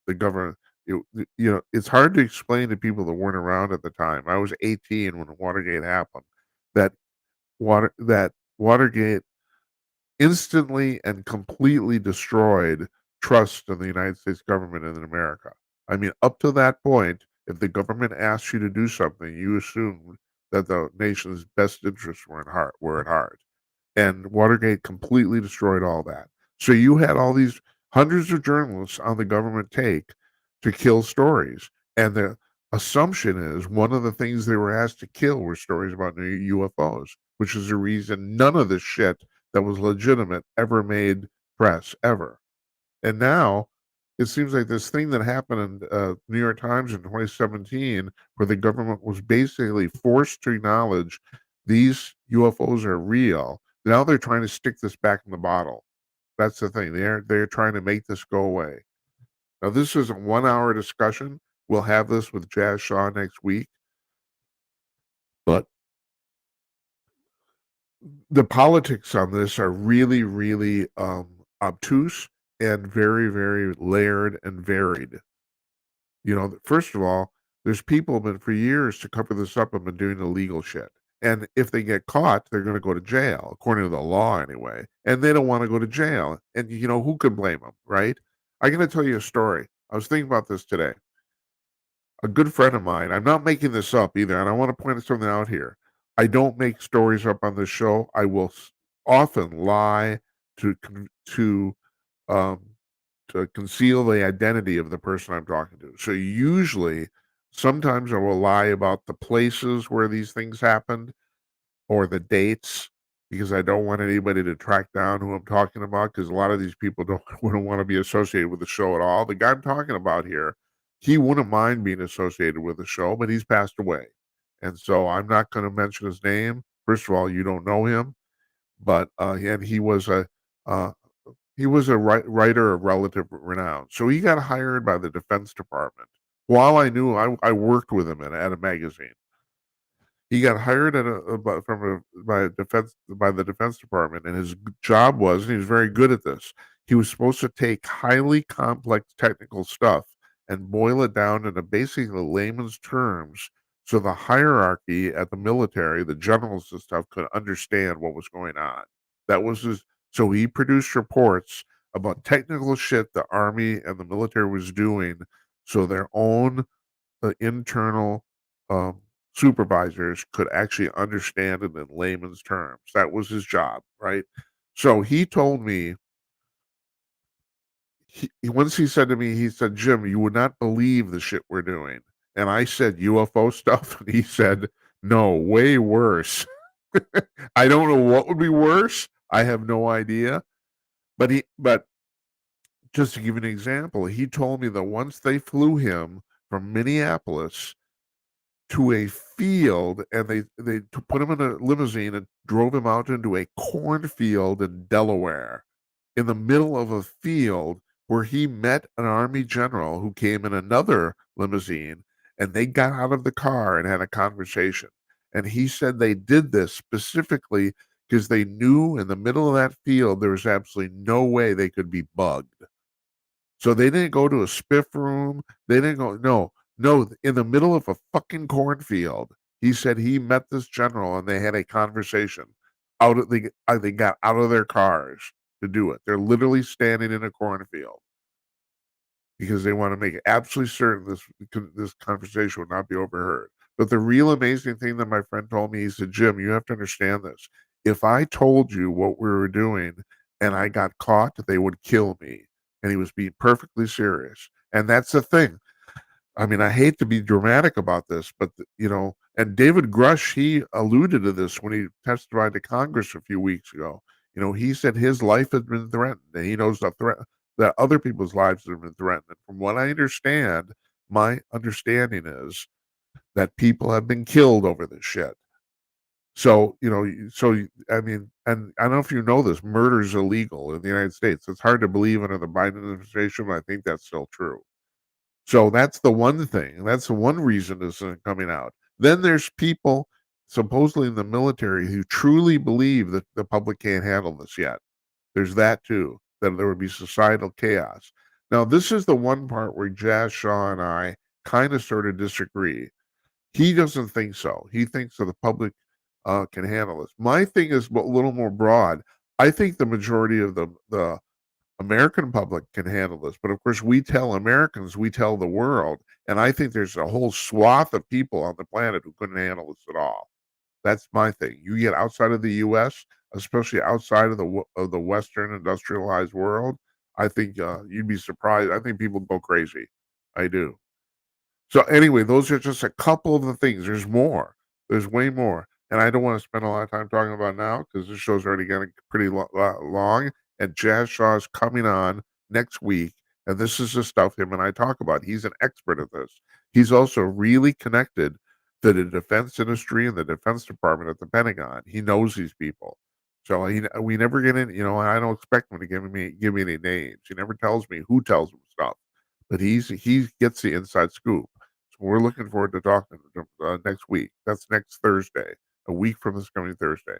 the government. It's hard to explain to people that weren't around at the time. I was 18 when Watergate happened. That Watergate instantly and completely destroyed trust in the United States government and in America. I mean, up to that point, if the government asked you to do something, you assumed that the nation's best interests were at heart. And Watergate completely destroyed all that. So you had all these hundreds of journalists on the government take to kill stories. And the assumption is one of the things they were asked to kill were stories about UFOs, which is the reason none of this shit that was legitimate ever made press, ever. And now it seems like this thing that happened in New York Times in 2017, where the government was basically forced to acknowledge these UFOs are real. Now they're trying to stick this back in the bottle. That's the thing. They're trying to make this go away. Now this is a 1 hour discussion. We'll have this with Jazz Shaw next week. But the politics on this are really, really obtuse and very, very layered and varied. First of all, there's people been for years to cover this up have been doing illegal shit. And if they get caught, they're going to go to jail, according to the law anyway. And they don't want to go to jail. And who could blame them, right? I'm going to tell you a story. I was thinking about this today. A good friend of mine, I'm not making this up either, and I want to point something out here. I don't make stories up on this show. I will often lie to to um, to conceal the identity of the person I'm talking to. So usually, sometimes I will lie about the places where these things happened or the dates because I don't want anybody to track down who I'm talking about because a lot of these people wouldn't want to be associated with the show at all. The guy I'm talking about here, he wouldn't mind being associated with the show, but he's passed away. And so I'm not going to mention his name. First of all, you don't know him, but and uh, he was a writer of relative renown. So he got hired by the Defense Department. While I knew I worked with him at a magazine. He got hired by the Defense Department, and his job was, and he was very good at this. He was supposed to take highly complex technical stuff and boil it down into basically layman's terms, so the hierarchy at the military, the generals and stuff, could understand what was going on. That was his. So he produced reports about technical shit the Army and the military was doing, so their own internal um, supervisors could actually understand it in layman's terms. That was his job, right? So he told me, once he said to me, he said, Jim, you would not believe the shit we're doing. And I said UFO stuff, and he said, no, way worse. I don't know what would be worse. I have no idea. But just to give you an example, he told me that once they flew him from Minneapolis to a field, and they put him in a limousine and drove him out into a cornfield in Delaware, in the middle of a field, where he met an army general who came in another limousine, and they got out of the car and had a conversation. And he said they did this specifically because they knew in the middle of that field there was absolutely no way they could be bugged. So they didn't go to a spiff room. They didn't go, no, in the middle of a fucking cornfield. He said he met this general and they had a conversation. They got out of their cars to do it. They're literally standing in a cornfield because they want to make absolutely certain this conversation would not be overheard. But the real amazing thing that my friend told me, he said, Jim, you have to understand this. If I told you what we were doing and I got caught, they would kill me. And he was being perfectly serious. And that's the thing. I mean, I hate to be dramatic about this, but and David Grush, he alluded to this when he testified to Congress a few weeks ago. He said his life has been threatened, and he knows that other people's lives have been threatened. And from what I understand, my understanding is that people have been killed over this shit. So, I mean, and I don't know if you know this, murder is illegal in the United States. It's hard to believe under the Biden administration, but I think that's still true. So that's the one thing. That's the one reason this isn't coming out. Then there's people supposedly in the military who truly believe that the public can't handle this yet. There's that too, that there would be societal chaos. Now, this is the one part where Jazz Shaw and I kind of sort of disagree. He doesn't think so. He thinks that the public can handle this. My thing is a little more broad. I think the majority of the American public can handle this, but of course, we tell Americans, we tell the world, and I think there's a whole swath of people on the planet who couldn't handle this at all. That's my thing. You get outside of the U.S., especially outside of the Western industrialized world, I think you'd be surprised. I think people go crazy. I do. So anyway, those are just a couple of the things. There's more. There's way more. And I don't want to spend a lot of time talking about now because this show's already getting pretty long. And Jazz Shaw is coming on next week. And this is the stuff him and I talk about. He's an expert at this. He's also really connected to the defense industry and the Defense Department at the Pentagon. He knows these people. So we never get in, I don't expect him to give me any names. He never tells me who tells him stuff. But he gets the inside scoop. We're looking forward to talking to them next week. That's next Thursday, a week from this coming Thursday.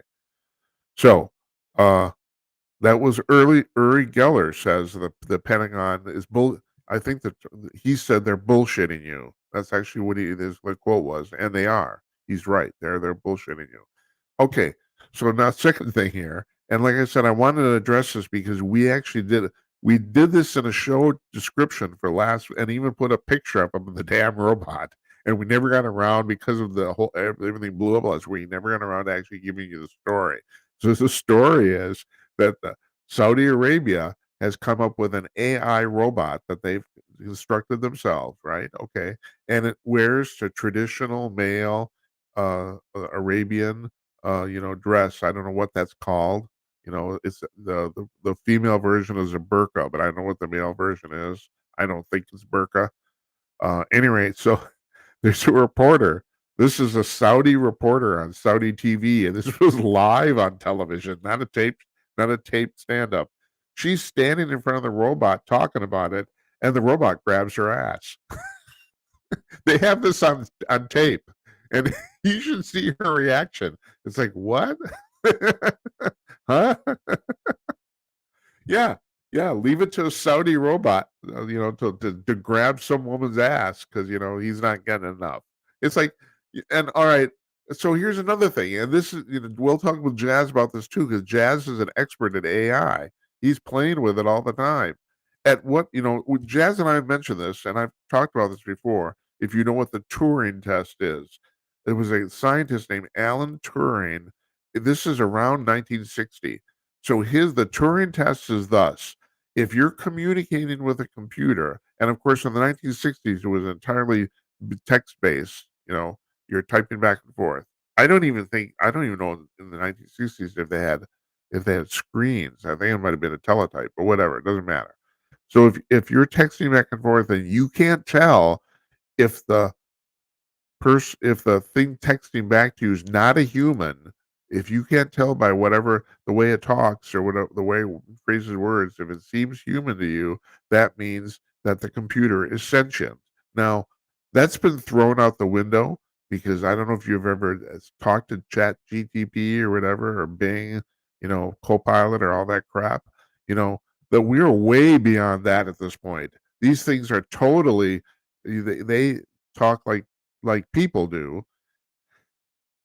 So that was Uri Geller says the Pentagon is bull. I think that he said they're bullshitting you. That's actually what the quote was, and they are. He's right. They're bullshitting you. Okay, so now second thing here, and like I said, I wanted to address this because we did this in a show description for last, and even put a picture up of the damn robot, and we never got around because of the whole everything blew up last week. Never got around to actually giving you the story. So the story is that Saudi Arabia has come up with an AI robot that they've constructed themselves, right? Okay, and it wears a traditional male Arabian dress. I don't know what that's called. It's the female version is a burqa, but I don't know what the male version is. I don't think it's burqa. Anyway, so there's a reporter. This is a Saudi reporter on Saudi TV, and this was live on television, not a taped stand-up. She's standing in front of the robot talking about it, and the robot grabs her ass. They have this on tape, and you should see her reaction. It's like, what? Huh? Yeah, leave it to a Saudi robot, to grab some woman's ass because he's not getting enough. It's like, and all right. So here's another thing, and this is we'll talk with Jazz about this too because Jazz is an expert at AI. He's playing with it all the time. At what Jazz and I have mentioned this, and I've talked about this before. If you know what the Turing test is, it was a scientist named Alan Turing. This is around 1960. So the Turing test is thus: if you're communicating with a computer, and of course in the 1960s it was entirely text based. You're typing back and forth. I don't even know in the 1960s if they had screens. I think it might have been a teletype, but whatever. It doesn't matter. So if you're texting back and forth and you can't tell if if the thing texting back to you is not a human, if you can't tell by whatever the way it talks or whatever the way it phrases words, if it seems human to you, that means that the computer is sentient. Now, that's been thrown out the window because I don't know if you've ever talked to Chat GTP or whatever or Bing, Copilot or all that crap. That we're way beyond that at this point. These things are totally they talk like people do.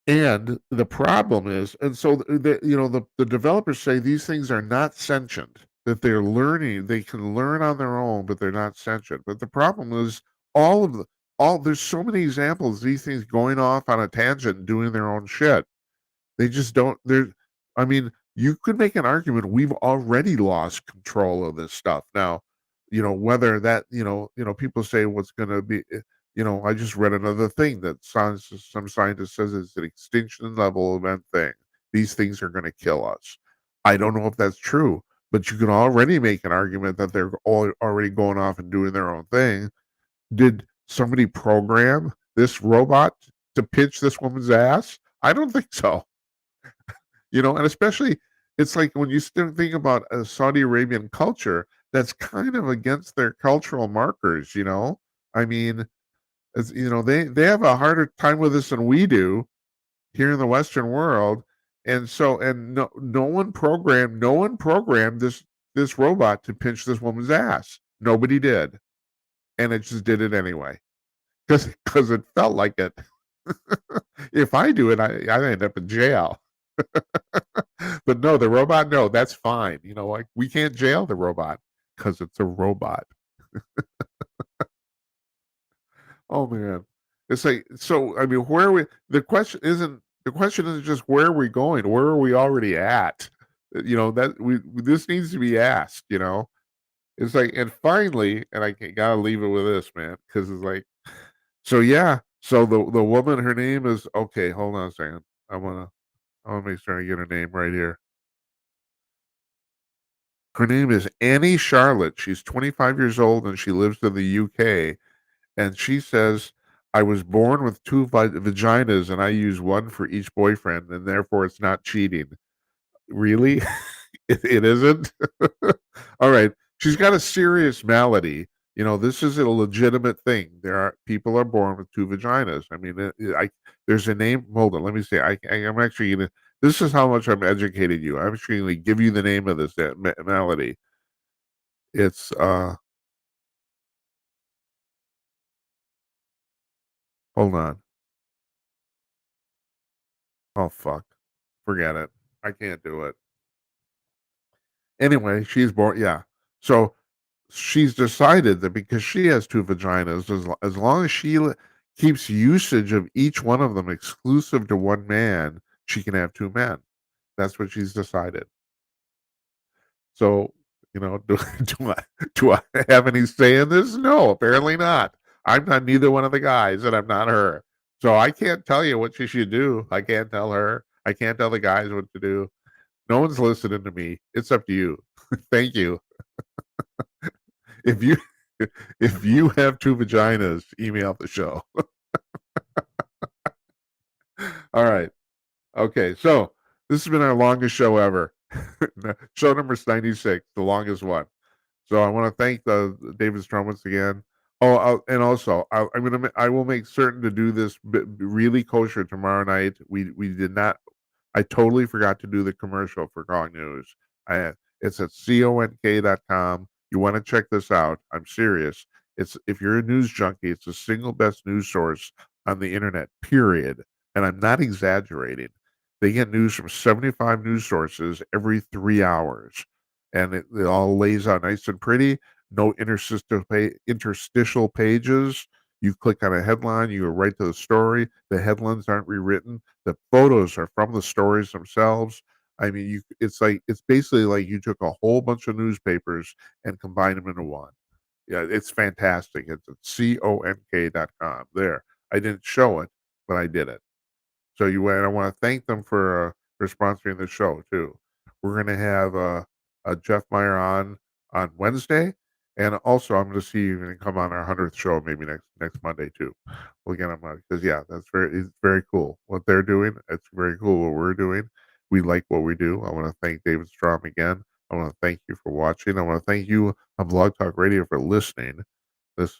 And the problem is, and so the developers say these things are not sentient, that they're learning, they can learn on their own, but they're not sentient. But the problem is all of the all there's so many examples of these things going off on a tangent and doing their own shit. They just don't they're I mean, you could make an argument we've already lost control of this stuff. Now, whether that, people say what's gonna be I just read another thing that some scientist says it's an extinction level event thing. These things are gonna kill us. I don't know if that's true, but you can already make an argument that they're all already going off and doing their own thing. Did somebody program this robot to pinch this woman's ass? I don't think so. And especially it's like when you still think about a Saudi Arabian culture, that's kind of against their cultural markers. I mean, they have a harder time with this than we do here in the Western world. And so, and no one programmed this robot to pinch this woman's ass. Nobody did. And it just did it anyway. Because it felt like it. If I do it, I end up in jail. But no, the robot, no, that's fine. Like we can't jail the robot because it's a robot. Oh man. It's like, so I mean, where are we the question isn't just where are we going? Where are we already at? That this needs to be asked. It's like, and finally, and gotta leave it with this, man, because it's like, so yeah, so the woman, her name is, okay, hold on a second. I wanna make sure I get her name right here. Her name is Annie Charlotte. She's 25 years old and she lives in the UK. And she says, I was born with two vaginas and I use one for each boyfriend, and therefore it's not cheating. Really? It isn't? All right. She's got a serious malady. This is a legitimate thing. People are born with two vaginas. I mean, there's a name. Hold on. Let me see. I'm actually going to. This is how much I'm educating you. I'm actually going to give you the name of this malady. It's hold on. Oh fuck. Forget it. I can't do it. Anyway, she's born, yeah. So she's decided that because she has two vaginas, as long as she keeps usage of each one of them exclusive to one man, she can have two men. That's what she's decided. So, do I have any say in this? No, apparently not. I'm not neither one of the guys, and I'm not her. So I can't tell you what she should do. I can't tell her. I can't tell the guys what to do. No one's listening to me. It's up to you. Thank you. If you if you have two vaginas, email the show. All right. Okay. So this has been our longest show ever. Show number 96, the longest one. So I want to thank David Strom once again. Oh, and also I will make certain to do this really kosher tomorrow night. We did not. I totally forgot to do the commercial for Calling News. It's at conk.com. You want to check this out. I'm serious. If you're a news junkie, it's the single best news source on the internet, period. And I'm not exaggerating. They get news from 75 news sources every 3 hours. And it all lays out nice and pretty. No interstitial pages. You click on a headline, you go right to the story. The headlines aren't rewritten. The photos are from the stories themselves. I mean, it's basically like you took a whole bunch of newspapers and combined them into one. Yeah, it's fantastic. It's at conk.com. There. I didn't show it, but I did it. So and I want to thank them for sponsoring the show too. We're going to have Jeff Meyer on Wednesday, and also I'm going to see you and come on our 100th show maybe next Monday too. We'll get them on because yeah, it's very cool what they're doing. It's very cool what we're doing. We like what we do. I want to thank David Strom again. I want to thank you for watching. I want to thank you on Blog Talk Radio for listening. This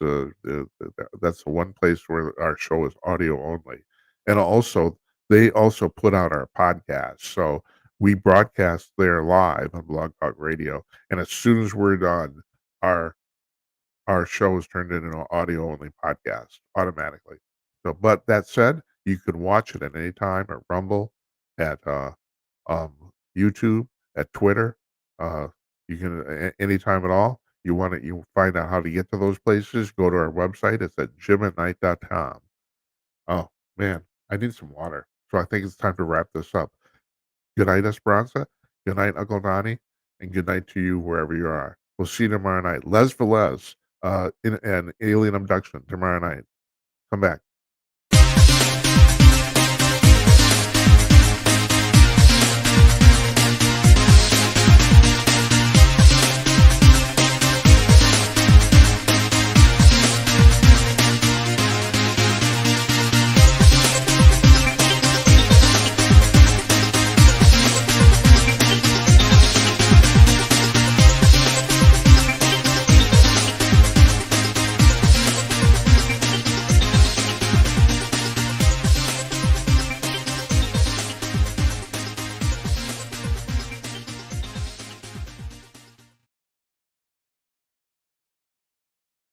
that's the one place where our show is audio only, and also they also put out our podcast. So we broadcast there live on Blog Talk Radio, and as soon as we're done, our our show is turned into an audio only podcast automatically. So, but that said, you can watch it at any time at Rumble, at YouTube, at Twitter. Uh, you can anytime at all. You want it, you find out how to get to those places. Go to our website. It's at jimatnight.com. Oh man, I need some water. So I think it's time to wrap this up. Good night, Esperanza. Good night, Uncle Donnie. And good night to you wherever you are. We'll see you tomorrow night. Les Velez, in an alien abduction tomorrow night. Come back.